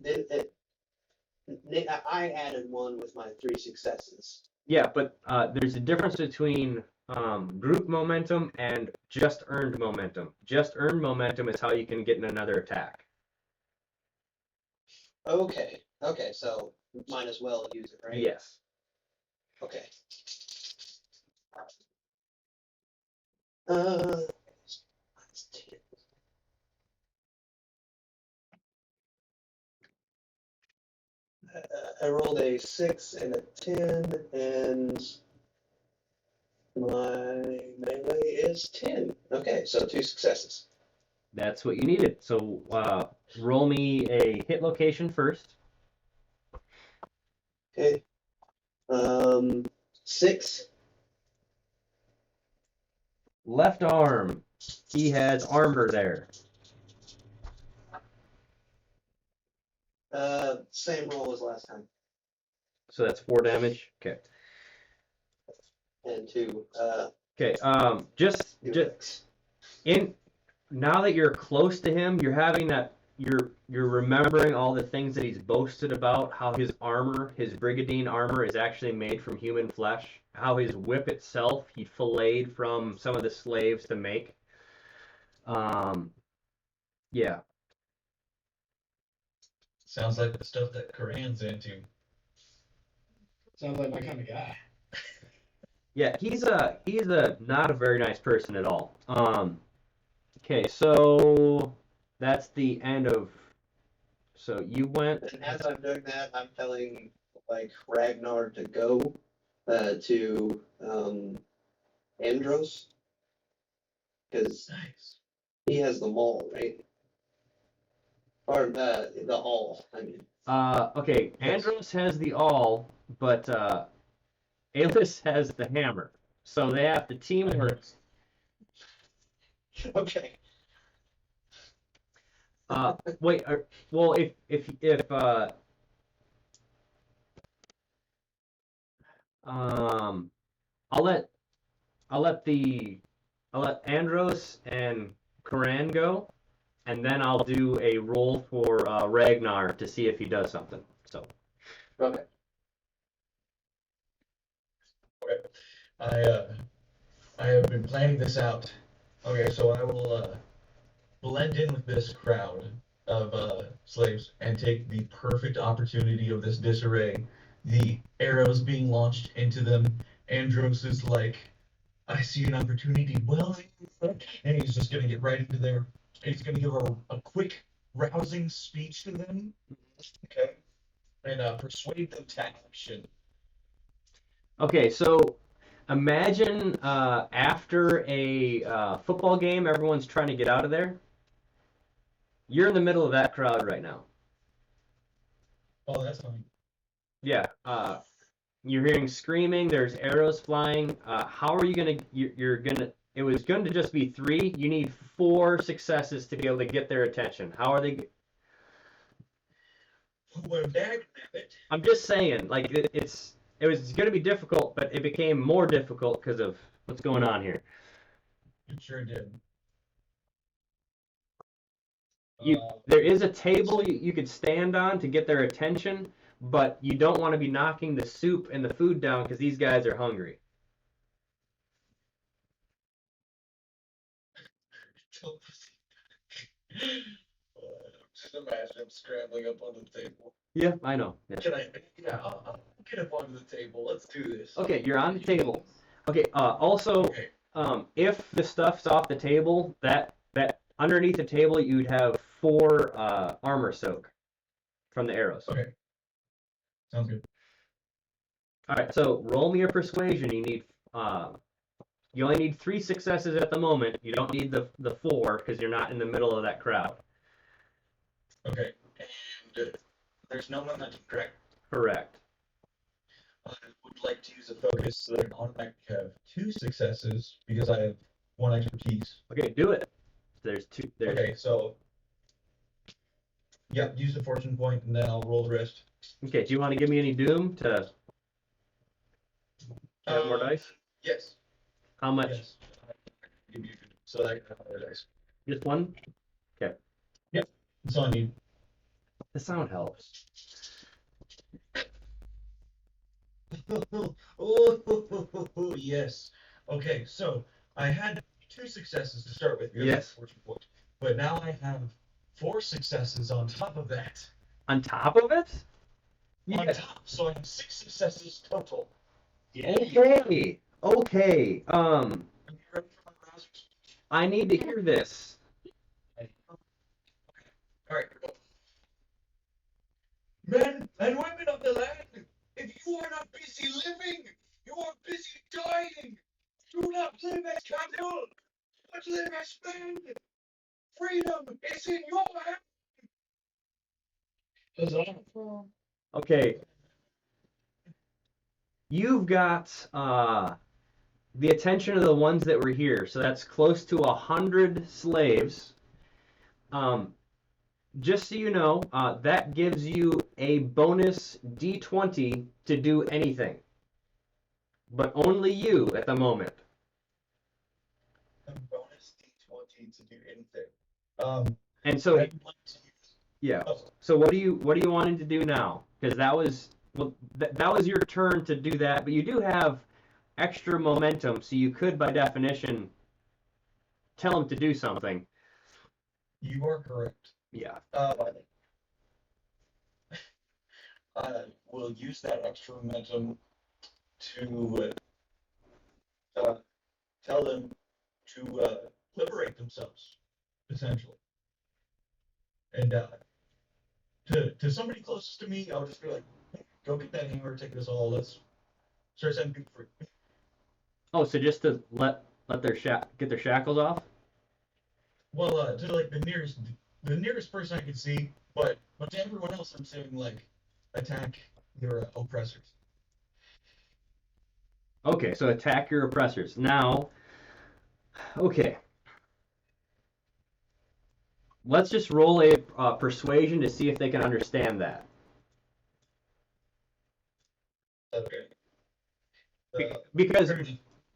I added 1 with my 3 successes. Yeah, but there's a difference between group momentum and just earned momentum. Just earned momentum is how you can get in another attack. Okay. Okay, so might as well use it, right? Yes. Okay. I rolled a 6 and a 10, and my melee is 10. Okay, so 2 successes. That's what you needed. So roll me a hit location first. Okay. 6. Left arm. He has armor there. Same roll as last time. So that's 4 damage. Okay. And 2. Okay. Just in now that you're close to him, you're having that you're remembering all the things that he's boasted about, how his armor, his brigadine armor is actually made from human flesh, how his whip itself he filleted from some of the slaves to make. Yeah. Sounds like the stuff that Koran's into. Sounds like my kind of guy. Yeah, he's a not a very nice person at all. Okay, so that's the end of. So you went. And as I'm doing that, I'm telling like Ragnar to go to Andros, because Nice. he has the mall, right? Or the all, I mean. Okay, Andros has the all, but Alis has the hammer. So they have to teamwork. Okay. Wait. Well, if I'll let Andros and Koran go, and then I'll do a roll for Ragnar to see if he does something. So Okay. I have been planning this out. Okay, so I will blend in with this crowd of slaves and take the perfect opportunity of this disarray. The arrows being launched into them. Andros is like, I see an opportunity. Well, and he's just gonna get right into there. He's gonna give a quick, rousing speech to them. Okay, and persuade them to action. okay, so imagine after a football game, everyone's trying to get out of there. You're in the middle of that crowd right now. Oh, that's fine. Yeah. You're hearing screaming. There's arrows flying. How are you gonna? You're gonna. It was going to just be 3. You need 4 successes to be able to get their attention. How are they? Well, dagnabbit. I'm just saying, like it was going to be difficult, but it became more difficult because of what's going on here. It sure did. There is a table you could stand on to get their attention, but you don't want to be knocking the soup and the food down because these guys are hungry. Just imagine him scrambling up onto the table. Yeah, I know. Yeah. Yeah, I'll get up onto the table. Let's do this. Okay, you're on the table. Okay. Also, Okay. if the stuff's off the table, that underneath the table you'd have 4 armor soak from the arrows. Okay. Sounds good. All right. So roll me a persuasion. You only need 3 successes at the moment. You don't need the 4 because you're not in the middle of that crowd. Okay. And there's no one that's correct. Correct. I would like to use a focus so that I can automatically have 2 successes because I have 1 expertise. Okay, do it. There's 2. There's Okay, so yeah, use the fortune point and then I'll roll the rest. Okay. Do you want to give me any doom to have more dice? Yes. How much? Yes. Give you so that I can have more dice. Just 1. That's all I need. The sound helps. Oh, yes. Okay, so I had 2 successes to start with. Yes. Fortune point, but now I have 4 successes on top of that. On top of it? On top, so I have 6 successes total. Okay. Okay. Are you ready for my browser? I need to hear this. All right, here we go. Men and women of the land, if you are not busy living, you are busy dying. Do not live as cattle, but live as men. Freedom is in your hands. Okay. You've got the attention of the ones that were here, so that's close to 100 slaves. Just so you know, that gives you a bonus D20 to do anything, but only you at the moment. A bonus D20 to do anything. And so, I'd like to use. yeah. Oh, So what are you wanting to do now? Because that was your turn to do that, but you do have extra momentum, so you could, by definition, tell him to do something. you are correct. Yeah. I will use that extra momentum to tell them to liberate themselves, essentially. And to somebody closest to me, I'll just be like, hey, go get that hammer, take us all. Let's start setting people free. Oh, so just to let their get their shackles off? Well, to like the nearest person I can see, but to everyone else, I'm saying like, attack your oppressors. Okay, so attack your oppressors. Now, okay. Let's just roll a persuasion to see if they can understand that. Okay. Because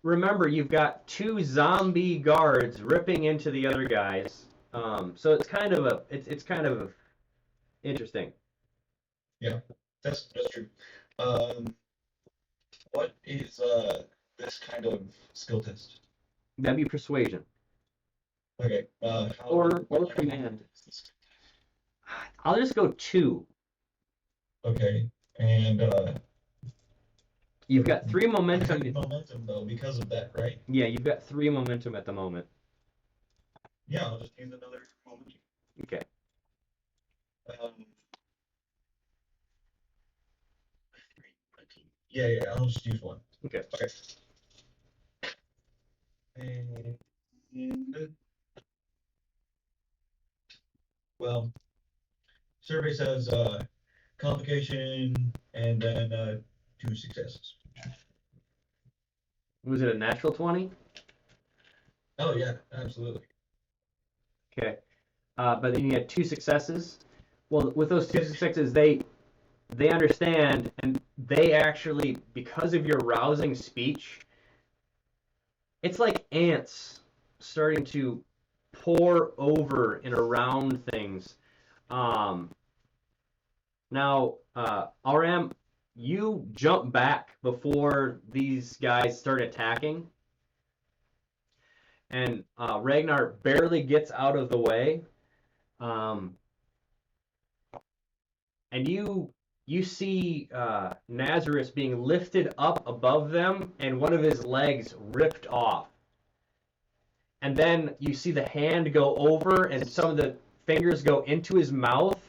remember, you've got 2 zombie guards ripping into the other guys. So it's kind of interesting. Yeah. That's true. Um, what is this kind of skill test? That'd be persuasion. Okay. Or what command. is this? I'll just go 2. Okay. And You've got 3 I momentum. have momentum though because of that, right? Yeah, you've got 3 momentum at the moment. Yeah, I'll just use another momentum. Okay. Um, yeah, I'll just use one. Okay. Okay. And well, survey says complication and then 2 successes. Was it a natural 20? Oh yeah, absolutely. Okay. But then you had 2 successes. Well, with those 2 successes, they understand, and they actually, because of your rousing speech, it's like ants starting to pour over and around things. Um, Now, Aram, you jump back before these guys start attacking, and Ragnar barely gets out of the way. Um, and you see Nazarus being lifted up above them, and one of his legs ripped off. And then you see the hand go over, and some of the fingers go into his mouth,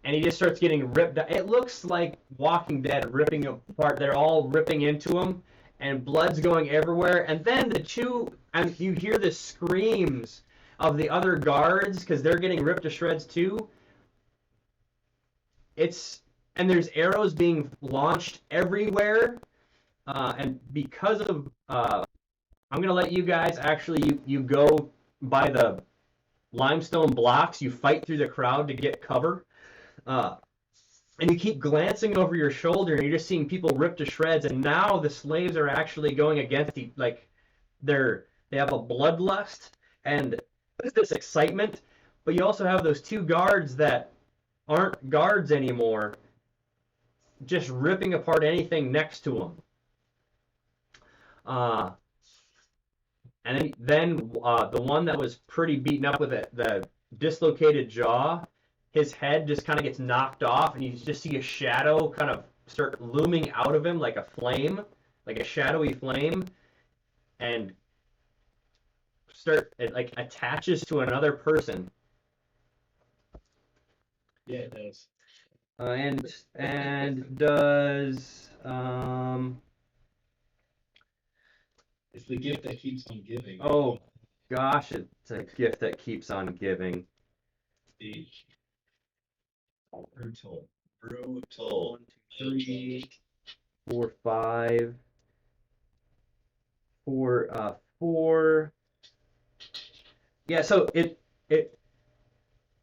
and he just starts getting ripped. It looks like Walking Dead ripping apart. They're all ripping into him, and blood's going everywhere. And then and you hear the screams of the other guards because they're getting ripped to shreds too. And there's arrows being launched everywhere. And because of, I'm gonna let you guys actually you go by the limestone blocks. You fight through the crowd to get cover. Uh, and you keep glancing over your shoulder and you're just seeing people ripped to shreds, and now the slaves are actually going against they have a bloodlust and this excitement, but you also have those 2 guards that aren't guards anymore just ripping apart anything next to them. And then the one that was pretty beaten up with the dislocated jaw, his head just kind of gets knocked off, and you just see a shadow kind of start looming out of him like a flame, like a shadowy flame, and it like attaches to another person. Yeah, it does. And does It's the gift that keeps on giving. oh gosh, it's a gift that keeps on giving. Brutal. 1, 2, 3, 4, 5, 4. Yeah, so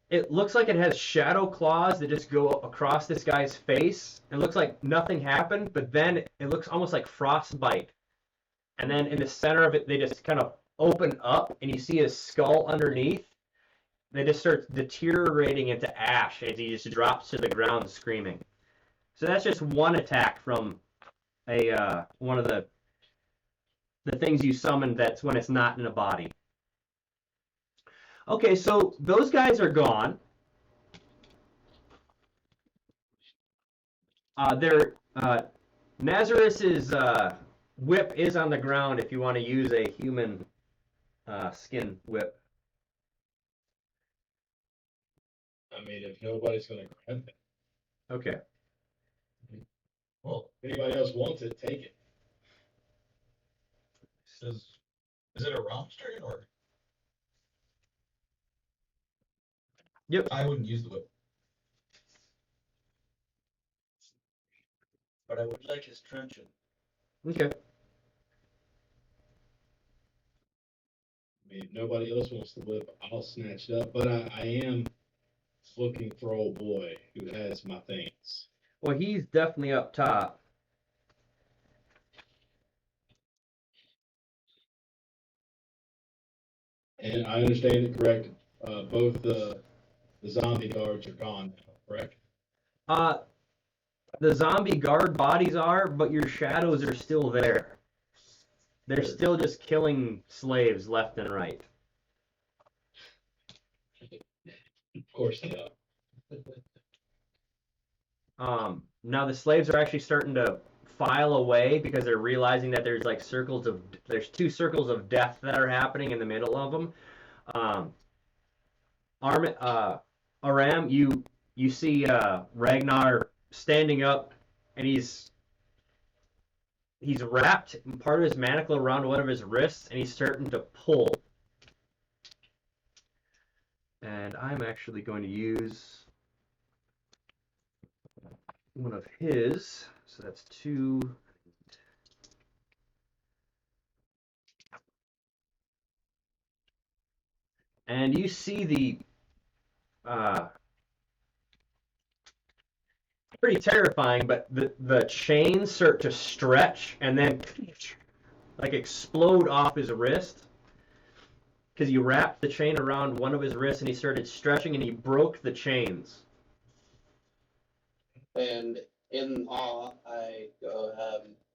it looks like it has shadow claws that just go across this guy's face. It looks like nothing happened, but then it looks almost like frostbite. And then in the center of it, they just kind of open up, and you see his skull underneath. They just start deteriorating into ash as he just drops to the ground screaming. So that's just one attack from one of the things you summon. That's when it's not in a body. Okay, so those guys are gone. Nazarus's whip is on the ground if you want to use a human skin whip. I mean, if nobody's going to grab it, Okay. Well, if anybody else wants it, take it. is it a round turn or? Yep. I wouldn't use the whip. But I would like his truncheon. Okay. I mean, if nobody else wants the whip, I'll snatch it up. But I am looking for old boy who has my things. Well, he's definitely up top. And I understand it correct. Both the zombie guards are gone now, correct? the zombie guard bodies are, but your shadows are still there. They're still just killing slaves left and right. Of course they are. Now the slaves are actually starting to file away because they're realizing that there's like there's two circles of death that are happening in the middle of them. Um, Aram, you see Ragnar standing up, and he's wrapped part of his manacle around one of his wrists, and he's starting to pull. And I'm actually going to use one of his, so that's 2. And you see the pretty terrifying, but the chains start to stretch and then like explode off his wrist because you wrapped the chain around one of his wrists and he started stretching and he broke the chains. And in awe, I go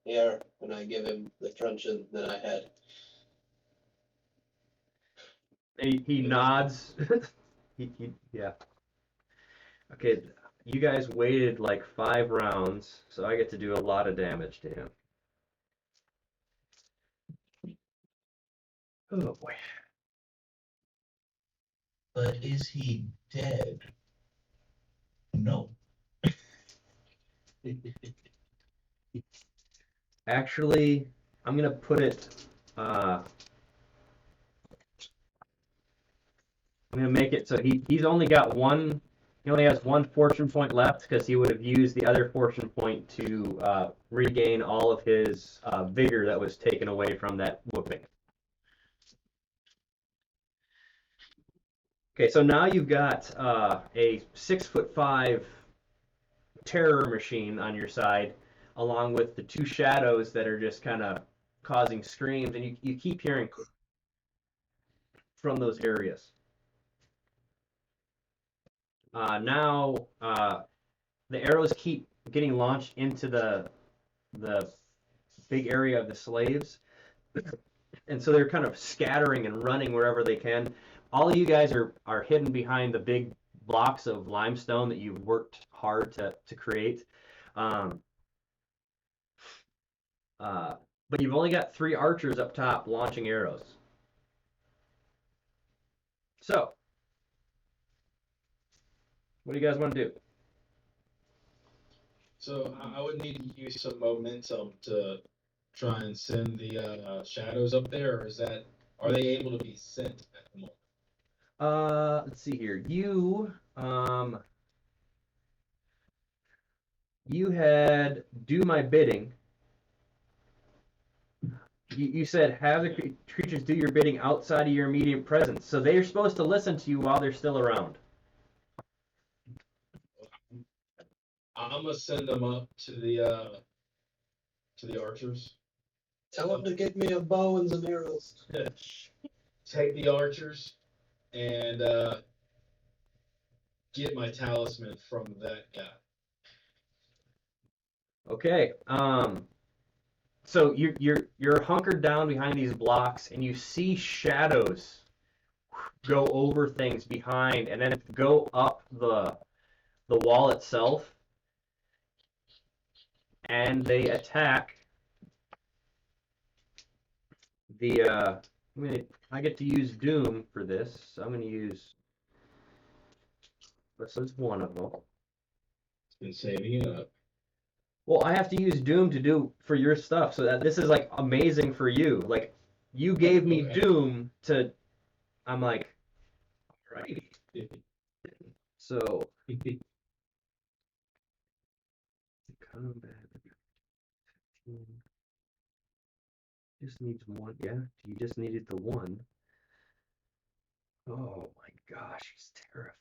here and I give him the truncheon that I had. And he nods. Yeah. Okay, you guys waited like 5 rounds, so I get to do a lot of damage to him. Oh boy. But is he dead? No. Actually, I'm gonna put it. I'm gonna make it so he's only got one. He only has 1 fortune point left because he would have used the other fortune point to regain all of his vigor that was taken away from that whooping. Okay, so now you've got a 6'5" terror machine on your side, along with the 2 shadows that are just kind of causing screams, and you keep hearing from those areas. Now the arrows keep getting launched into the big area of the slaves, and so they're kind of scattering and running wherever they can. All of you guys are hidden behind the big blocks of limestone that you've worked hard to create. But you've only got 3 archers up top launching arrows. So, what do you guys want to do? So I would need to use some momentum to try and send the shadows up there, or are they able to be sent at the moment? Let's see here. You had do my bidding. You said have the creatures do your bidding outside of your immediate presence, so they're supposed to listen to you while they're still around. I'm gonna send them up to the archers. Tell them to get me a bow and some arrows. Take the archers and get my talisman from that guy. Okay. So you're hunkered down behind these blocks, and you see shadows go over things behind, and then go up the wall itself, and they attack the. I get to use Doom for this, so I'm gonna use. This is one of them. Been saving it up. Well, I have to use Doom to do for your stuff, so that this is like amazing for you. Like, you gave me Doom to. I'm like, alrighty. So. Combat. Just needs 1. Yeah, you just needed the 1. Oh my gosh, he's terrifying.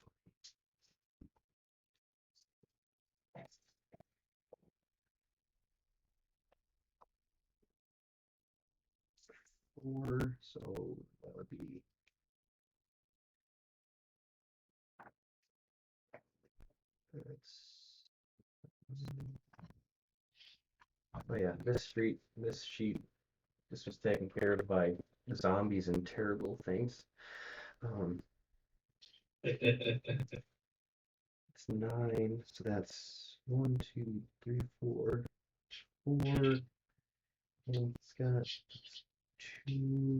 Four, so that would be. That's Oh yeah, this sheet, this was taken care of by zombies and terrible things. Um, it's 9, so that's 1, 2, 3, 4, 4. And it's got 2.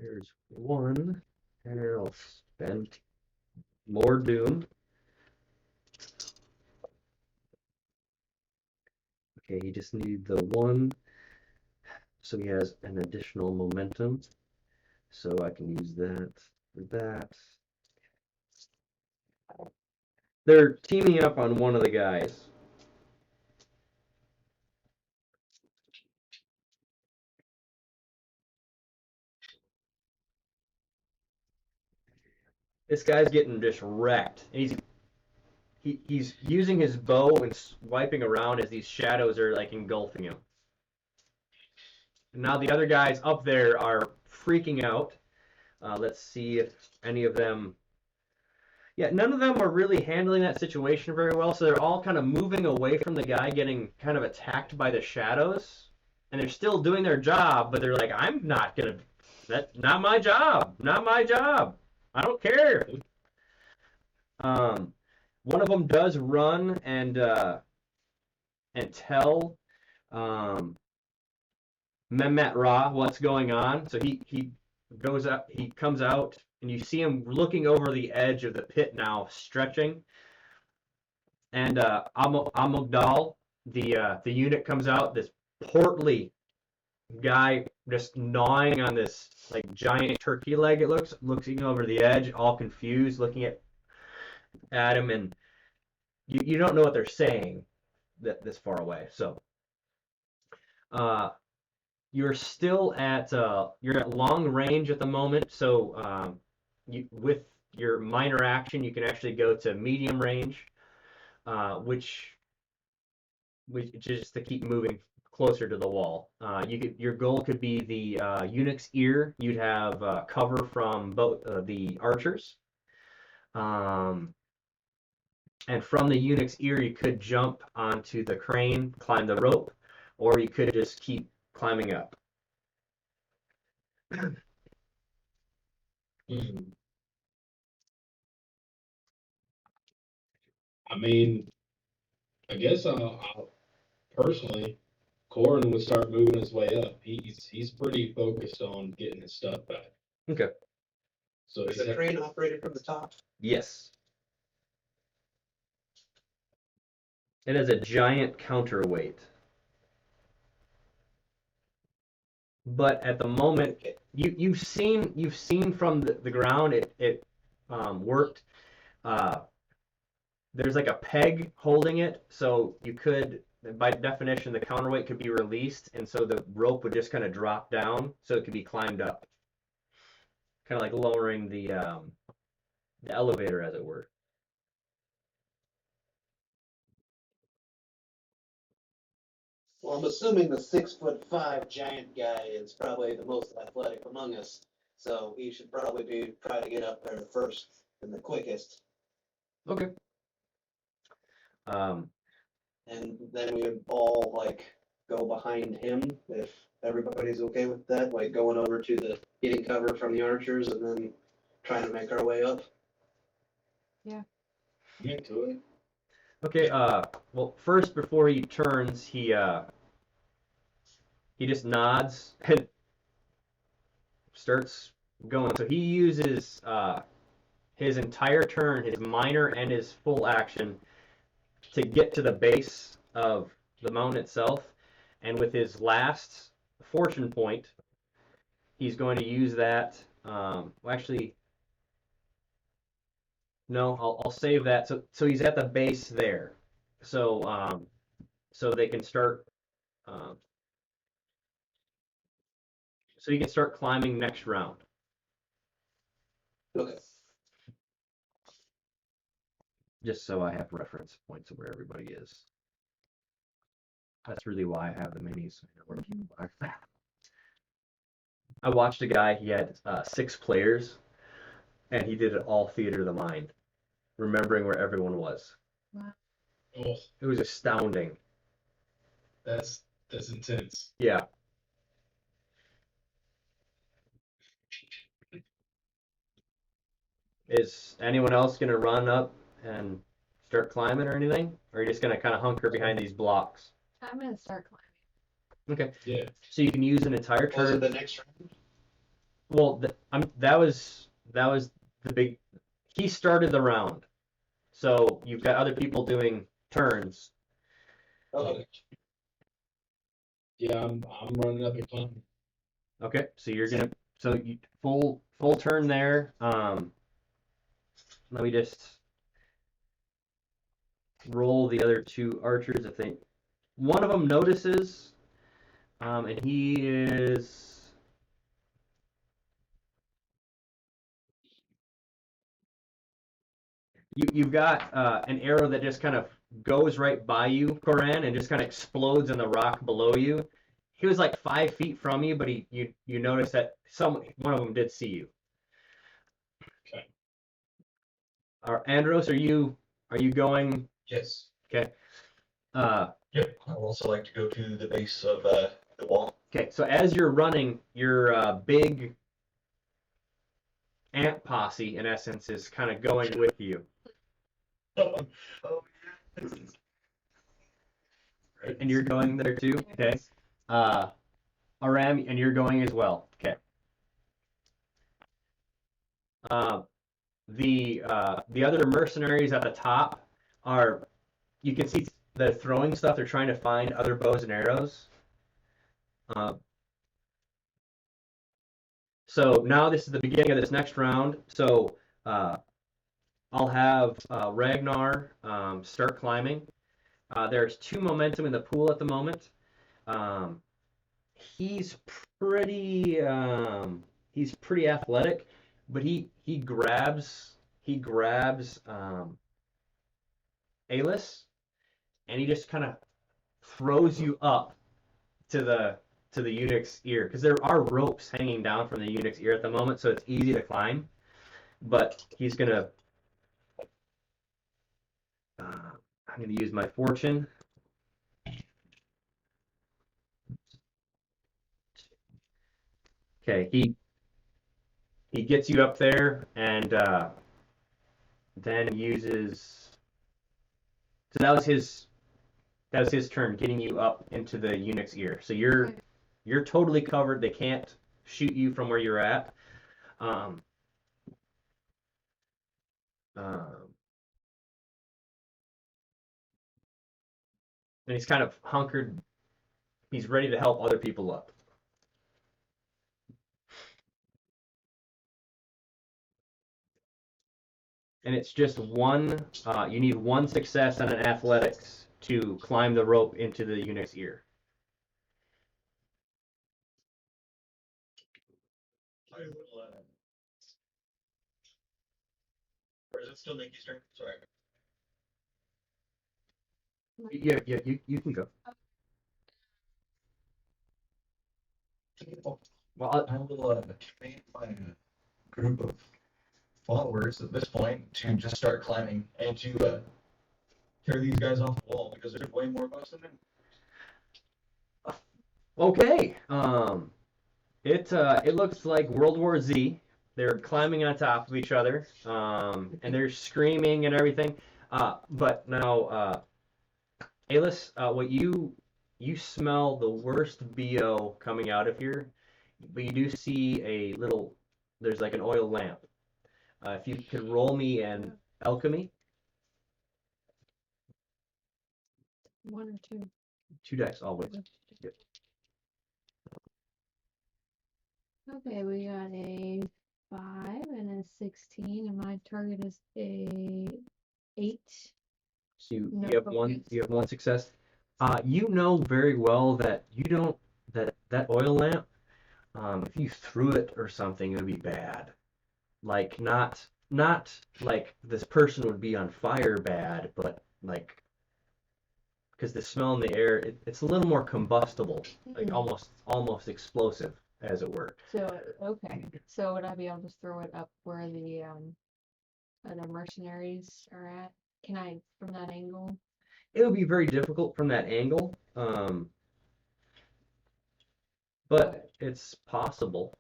There's 1, and I'll spend more doom. Okay, he just needs the 1, so he has an additional momentum. So I can use that for that. They're teaming up on one of the guys. This guy's getting just wrecked. And he's using his bow and swiping around as these shadows are like engulfing him. And now the other guys up there are freaking out. Let's see if any of them. Yeah, none of them are really handling that situation very well, so they're all kind of moving away from the guy getting kind of attacked by the shadows. And they're still doing their job, but they're like, I'm not gonna. That's not my job. Not my job. I don't care. Um, One of them does run and tell um, Mehmet Ra what's going on. So he goes up, he comes out, and you see him looking over the edge of the pit now, stretching. And Amogdal, the unit comes out, this portly guy just gnawing on this like giant turkey leg. It looking over the edge, all confused, looking at him, and you don't know what they're saying this far away. So uh, you're still at you're at long range at the moment. So with your minor action, you can actually go to medium range, which just to keep moving closer to the wall. Your goal could be the Unix ear. You'd have cover from both the archers. And from the Unix ear, you could jump onto the crane, climb the rope, or you could just keep climbing up. I mean, I guess personally, Corin would start moving his way up. He's pretty focused on getting his stuff back. Okay. So Is the crane operated from the top? Yes. It has a giant counterweight. But at the moment, you've seen from the ground it worked. Uh, there's like a peg holding it, so you could, by definition, the counterweight could be released, and so the rope would just kind of drop down, so it could be climbed up, kind of like lowering the elevator, as it were. Well, I'm assuming the 6'5" giant guy is probably the most athletic among us, so he should probably be try to get up there first and the quickest, Okay. Um, and then we would all like go behind him if everybody's okay with that, like going over to the getting cover from the archers and then trying to make our way up. into it. okay. Well, first before he turns, he just nods and starts going. So he uses his entire turn, his minor and his full action, to get to the base of the mountain itself. And with his last fortune point, he's going to use that. Well, actually, no, I'll save that. So he's at the base there. So they can start. Um, so you can start climbing next round. Okay. Just so I have reference points of where everybody is. That's really why I have the minis. I know where people are. I watched a guy, he had 6 players, and he did it all theater of the mind, remembering where everyone was. Wow. Oh, It was astounding. that's intense. Yeah. Is anyone else going to run up and start climbing or anything? Or are you just going to kind of hunker behind these blocks? I'm gonna start climbing. Okay. Yeah. So you can use an entire Was it turn. the next round? Well, that was the big. He started the round, so you've got other people doing turns. Okay. Yeah, I'm running up and climbing. Okay, so you're gonna full turn there. Let me just roll the other 2 archers. If they, one of them notices, and he is. You've got an arrow that just kind of goes right by you, Coran, and just kind of explodes in the rock below you. He was like 5 feet from you, but you notice that one of them did see you. Okay. Andros, are you going? Yes. Okay. Yep. I would also like to go to the base of the wall. Okay. So as you're running, your big ant posse, in essence, is kind of going with you. Oh, And you're going there too? Okay. Aram, and you're going as well. Okay. The other mercenaries at the top are, you can see they're throwing stuff. They're trying to find other bows and arrows. So now this is the beginning of this next round. So I'll have Ragnar start climbing. There's 2 momentum in the pool at the moment. He's pretty athletic, but he grabs Alis, and he just kind of throws you up to the eunuch's ear, because there are ropes hanging down from the eunuch's ear at the moment, so it's easy to climb. But he's gonna. I'm gonna use my fortune. Okay, he gets you up there, and then uses. So that was his turn, getting you up into the eunuch's ear. So you're totally covered. They can't shoot you from where you're at. Um, and he's kind of hunkered. He's ready to help other people up. And it's just one. You need 1 success on an athletics to climb the rope into the eunuch's ear. I will, or is it still Nikki's turn? Sorry. Yeah, you can go. Well, I will command my group of followers at this point to just start climbing and to tear these guys off the wall, because there's way more of us than them. okay. It looks like World War Z. They're climbing on top of each other, and they're screaming and everything. But now, Alis, what you smell the worst BO coming out of here, but you do see there's like an oil lamp. If you could roll me an alchemy, 1 or 2. 2 dice always. Yep. Okay, we got a 5 and a 16, and my target is a 8. So you No have focus. you have 1 success. You know very well that you don't that oil lamp. If you threw it or something, it would be bad. Like not like this person would be on fire bad, but like because the smell in the air, it's a little more combustible, like Hmm. almost explosive, as it were. So, okay. So would I be able to throw it up where the mercenaries are at? Can I from that angle? It would be very difficult from that angle, but Okay. it's possible.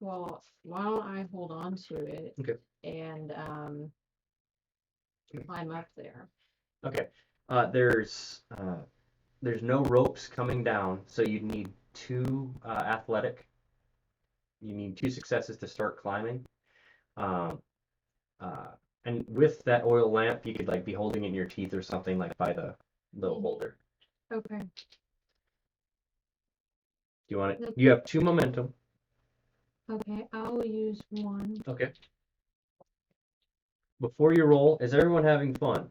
Well, why don't I hold on to it Okay. and climb up there? Okay. There's no ropes coming down, so you need two athletic. You need two successes to start climbing. Um, uh, and with that oil lamp, you could like be holding it in your teeth or something like by the little holder. Okay. Do you want it? Nope. You have two momentum. Okay, I'll use one. Okay. Before you roll, is everyone having fun?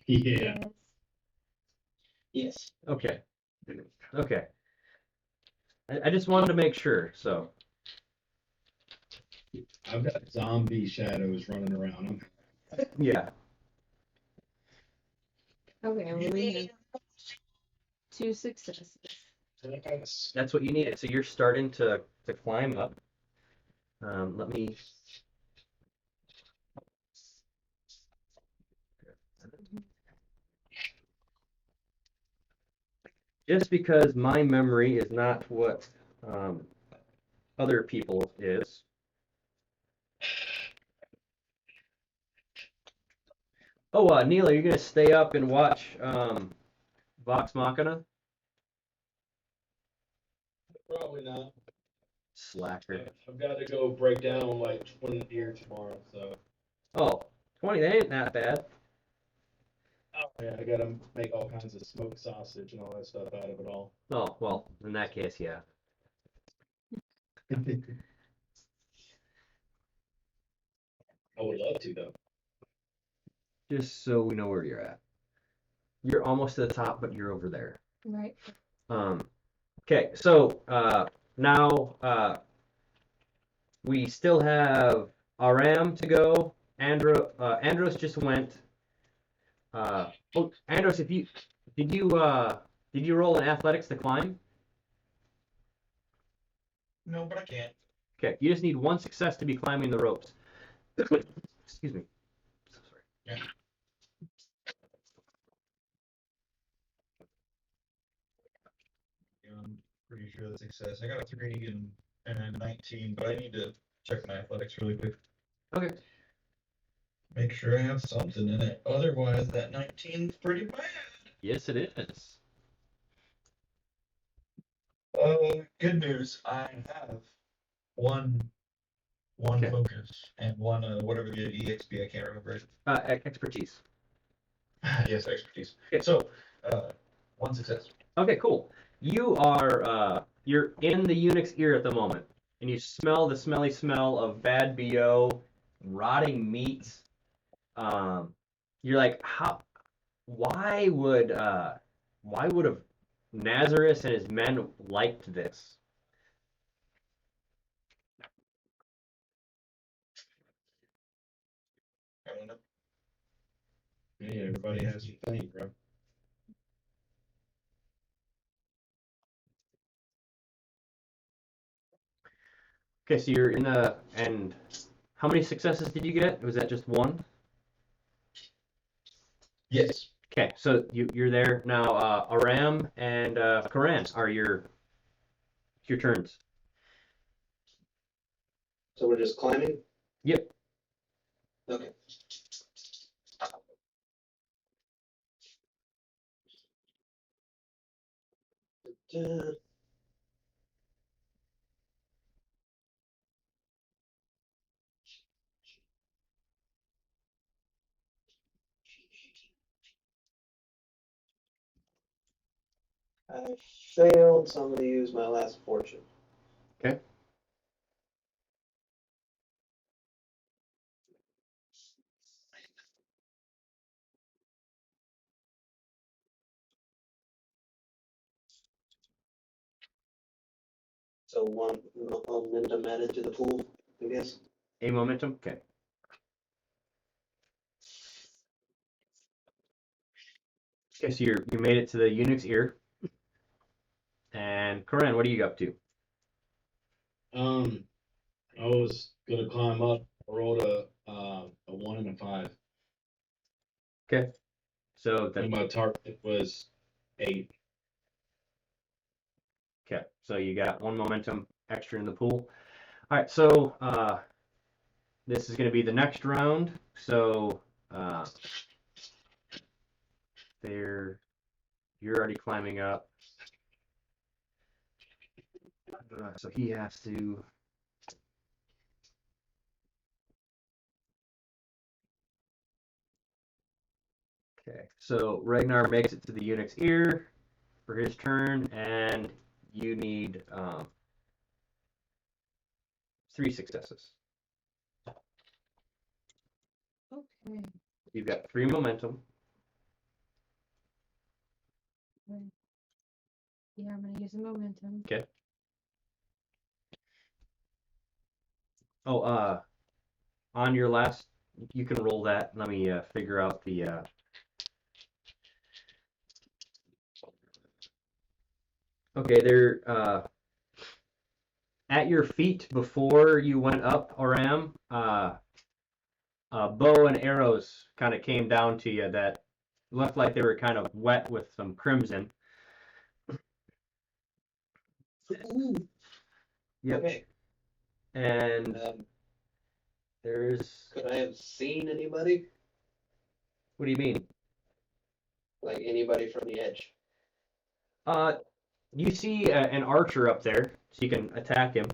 Yeah. Yes. Yes. Okay. Okay. I just wanted to make sure, so. I've got zombie shadows running around. Yeah. Okay, well, we have two successes. That's what you needed. So you're starting to climb up. Let me. Just because my memory is not what um, other people is. Oh, Neil, are you gonna stay up and watch Vox Machina? Probably not. Slacker. I've got to go break down like 20 deer tomorrow, so. Oh, 20, that ain't that bad. Oh, yeah, I gotta make all kinds of smoked sausage and all that stuff out of it all. Oh, well, in that case, yeah. I would love to though. Just so we know where you're at. You're almost to the top, but you're over there. Right. Okay, so now we still have Aram to go. Andros just went. Andros, if you did you uh, did you roll in athletics to climb? No, but I can't. Okay, you just need one success to be climbing the ropes. Excuse me. So sorry. Yeah. I'm pretty sure that's success. I got a 3 and a 19, but I need to check my athletics really quick. Okay. Make sure I have something in it. Otherwise, that 19's pretty bad. Yes, it is. Good news. I have one Okay. focus and one whatever the EXP, I can't remember it. Expertise. Yes, expertise. Okay. So, one success. Okay, cool. You're in the eunuch's ear at the moment, and you smell the smelly smell of bad BO, rotting meat. Um, you're like, why would why would have Nazareth and his men liked this? I don't know. Yeah, everybody has a thing, bro. Okay, so you're in the and how many successes did you get? Was that just one? Yes. Okay, so you're there now. Aram and Karan are your turns. So we're just climbing? Yep. Okay. Uh, I failed, so I'm going to use my last fortune. Okay. So one momentum added to the pool, I guess. A momentum. Okay. Okay, so you made it to the eunuch's ear. And Corinne, what are you up to? I was gonna climb up. I rolled a 1 and a 5. Okay. So And my target was 8. okay. So you got 1 momentum extra in the pool. All right. So this is going to be the next round. So there, you're already climbing up. So he has to. Okay. So Ragnar makes it to the eunuch's ear for his turn, and you need 3 successes. Okay. You've got 3 momentum. Yeah, I'm gonna use the momentum. Okay. Oh, on your last, you can roll that. Let me figure out the. Okay, they're at your feet before you went up, Oram. Bow and arrows kind of came down to you that looked like they were kind of wet with some crimson. Ooh, Yep. okay. And there's. Could I have seen anybody? What do you mean? Like anybody from the edge? You see an archer up there, so you can attack him.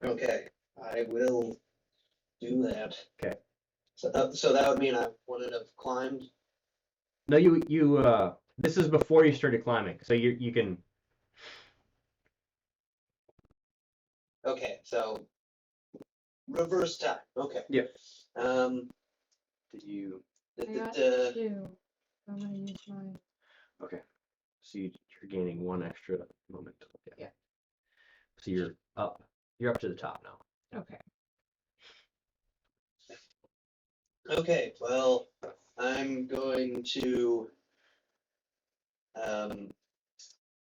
Okay, I will do that. Okay. So that would mean I wouldn't have climbed. No, this is before you started climbing, so you can. Okay, so reverse time. Okay. Yep. Did you? I got 2. I'm gonna use mine. Okay. So you're gaining 1 extra momentum. Yeah. So you're up. You're up to the top now. Okay. Okay, well, I'm going to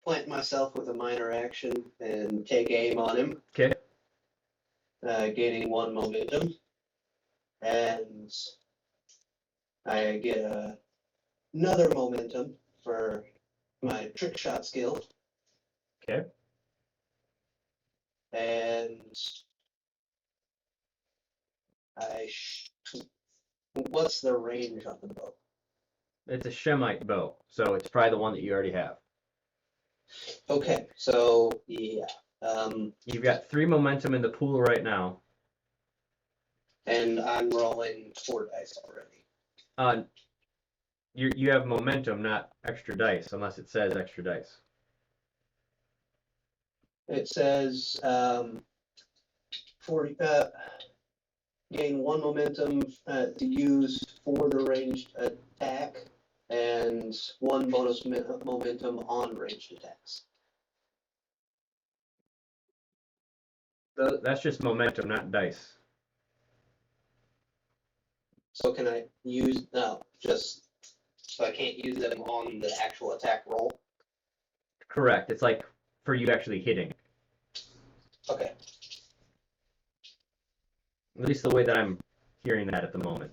plant myself with a minor action and take aim on him, Okay. gaining 1 momentum, and I get another momentum for my trick shot skill, Okay. and what's the range on the bow? It's a Shemite bow, so it's probably the one that you already have. Okay, so yeah, You've got 3 momentum in the pool right now. and I'm rolling 4 dice already. You have momentum, not extra dice, unless it says extra dice. It says 40. Gain 1 momentum to use for the ranged attack, and 1 bonus momentum on ranged attacks. That's just momentum, not dice. So can I use just so I can't use them on the actual attack roll? Correct. It's like for you actually hitting. Okay. At least the way that I'm hearing that at the moment.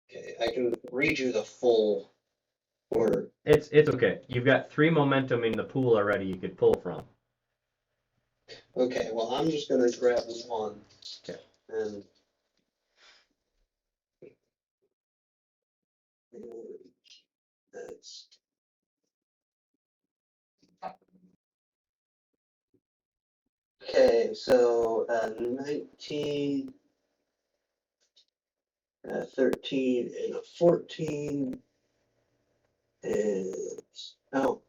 Okay, I can read you the full order. It's okay. You've got 3 momentum in the pool already you could pull from. Okay, well I'm just gonna grab 1. Okay. And that's okay. So 19, 13, and a 14, and oh,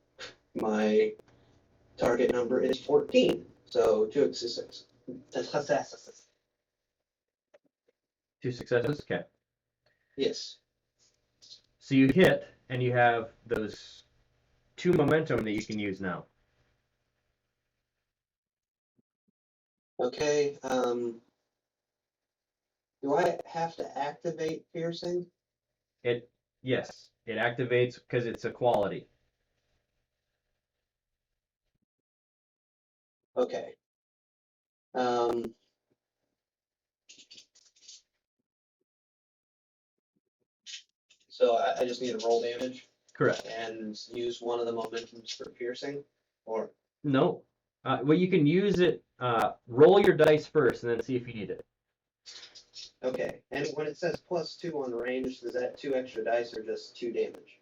my target number is 14. So 2 successes. 2 successes? Okay. Yes. So you hit, and you have those 2 momentum that you can use now. Okay. Do I have to activate piercing? Yes, it activates because it's a quality. Okay. So I just need to roll damage Correct. and use one of the momentums for piercing, or No. Well, you can use it. Roll your dice first, and then see if you need it. okay. And when it says +2 on range, is that 2 extra dice or just 2 damage?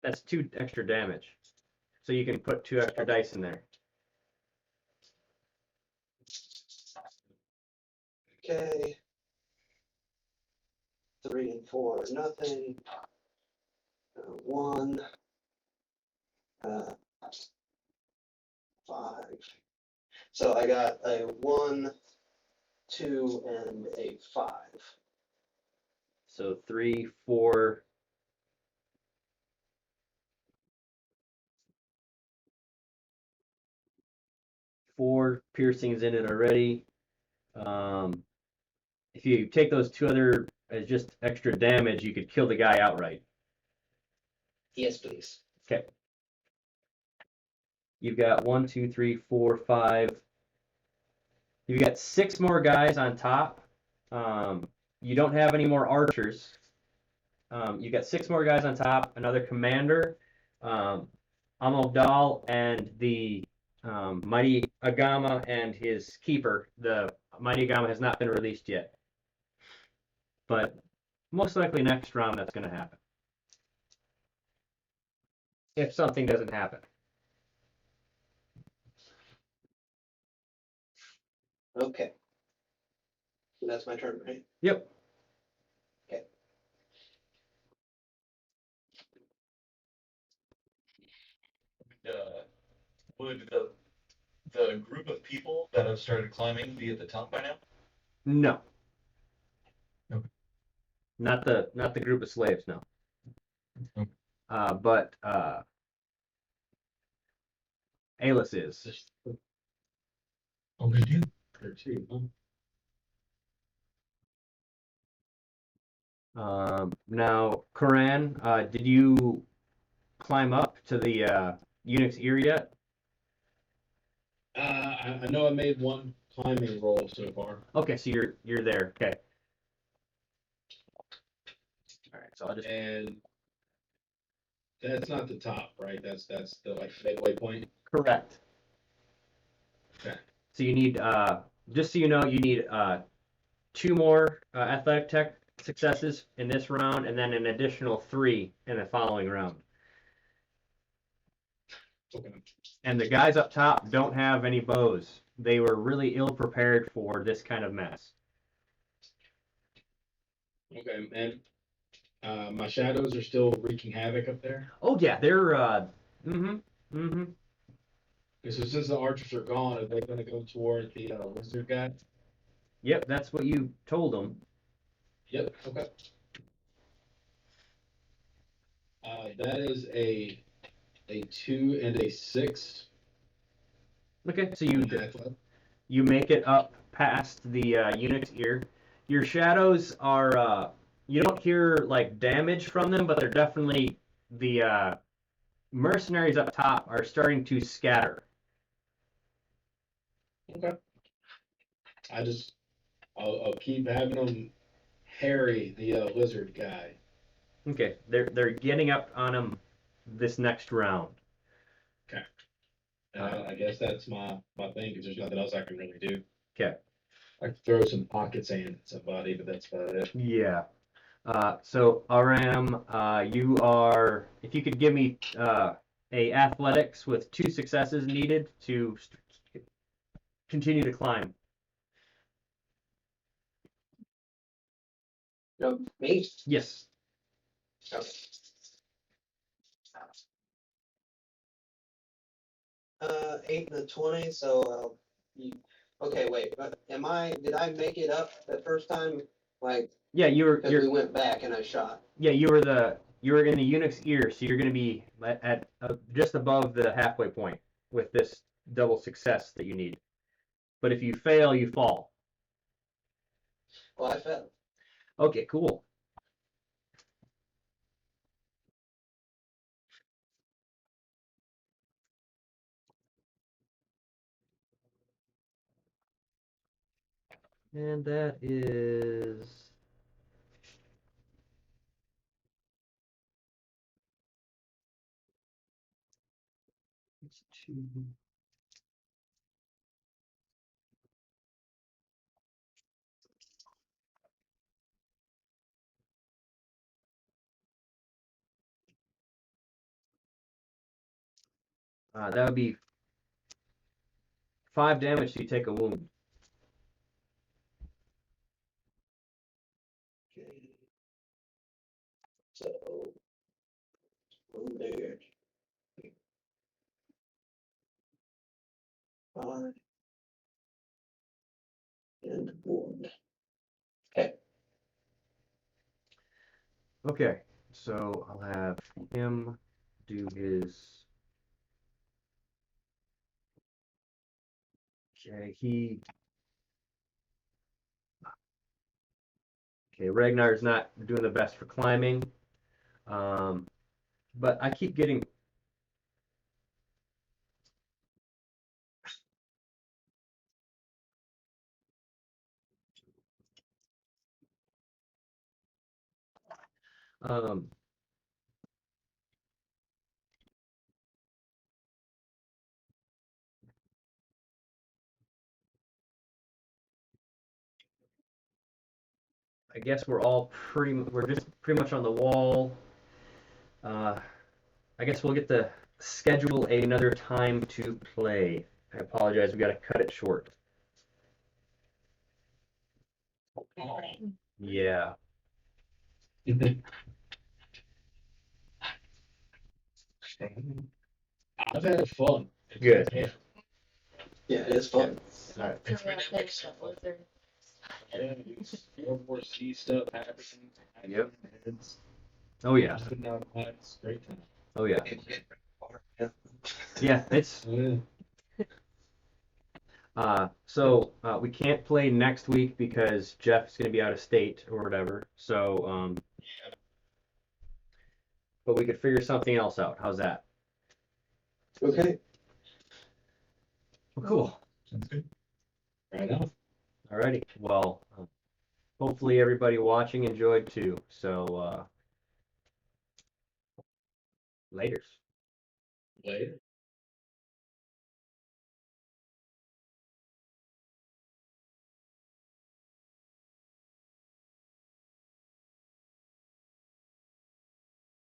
That's 2 extra damage. So you can put 2 extra dice in there. Okay. 3 and 4, nothing. 1. 5. So I got a 1, 2, and a 5. So 3, 4. Four piercings in it already. If you take those 2 other as just extra damage, you could kill the guy outright. Yes, please. Okay. You've got 1, 2, 3, 4, 5. You've got 6 more guys on top. You don't have any more archers. You've got 6 more guys on top. Another commander, Amodal, and the Mighty Agama and his keeper. The Mighty Agama has not been released yet, but most likely next round that's going to happen. If something doesn't happen. Okay. So that's my turn, right? Yep. Okay. Would the group of people that have started climbing be at the top by now? No. Okay. Not the group of slaves, no. Okay. But Alis is. Oh, good deal. Now, Koran, did you climb up to the Eunuch's ear yet? I know I made one climbing roll so far. Okay, so you're there. Okay. All right, so I'll just. And that's not the top, right? That's the like midway point. Correct. Okay. So you need just so you know, you need 2 more athletic tech successes in this round, and then an additional 3 in the following round. Okay. And the guys up top don't have any bows. They were really ill prepared for this kind of mess. Okay, and my shadows are still wreaking havoc up there. Oh yeah, they're So since the archers are gone, are they going to go toward the lizard guy? Yep, that's what you told them. Yep. Okay. That is a 2 and a 6. Okay, so Athletic. you make it up past the Eunuch's ear. Your shadows are you don't hear like damage from them, but they're definitely the mercenaries up top are starting to scatter. Okay. I'll keep having them harry the lizard guy. Okay, they're getting up on him this next round. Okay. I guess that's my thing because there's nothing else I can really do. Okay. I could throw some pocket sand at somebody, but that's about it. Yeah. So Aram, you are. If you could give me a athletics with 2 successes needed to continue to climb. No, me? Yes. Okay. 8 and a 20, so okay, wait, but did I make it up the first time? Like, Yeah, because we went back and I shot. Yeah, you were in the Eunuch's ear, so you're going to be at just above the halfway point with this double success that you need. But if you fail, you fall. Well, I fell. Okay, cool. And that is it's 2. That would be 5 damage, so you take a wound. Okay. So, wounded. 5 and wound. Okay. Okay, so I'll have him do his. Okay, Okay, Ragnar's not doing the best for climbing. But I keep getting. Um, I guess we're just pretty much on the wall. I guess we'll get to schedule another time to play. I apologize, we got to cut it short. Yeah. I've had fun. Good. Yeah. Yeah, it's fun. All right. It's really next stuff. No more sea stuff happening. Yep. Oh yeah. It's great time. Oh yeah. Yeah. Yeah, it's Yeah. so we can't play next week because Jeff's gonna be out of state or whatever. So but we could figure something else out. How's that? Okay. Well, cool. Sounds good. Right on. Alrighty. Well, hopefully everybody watching enjoyed too. So laters. Later.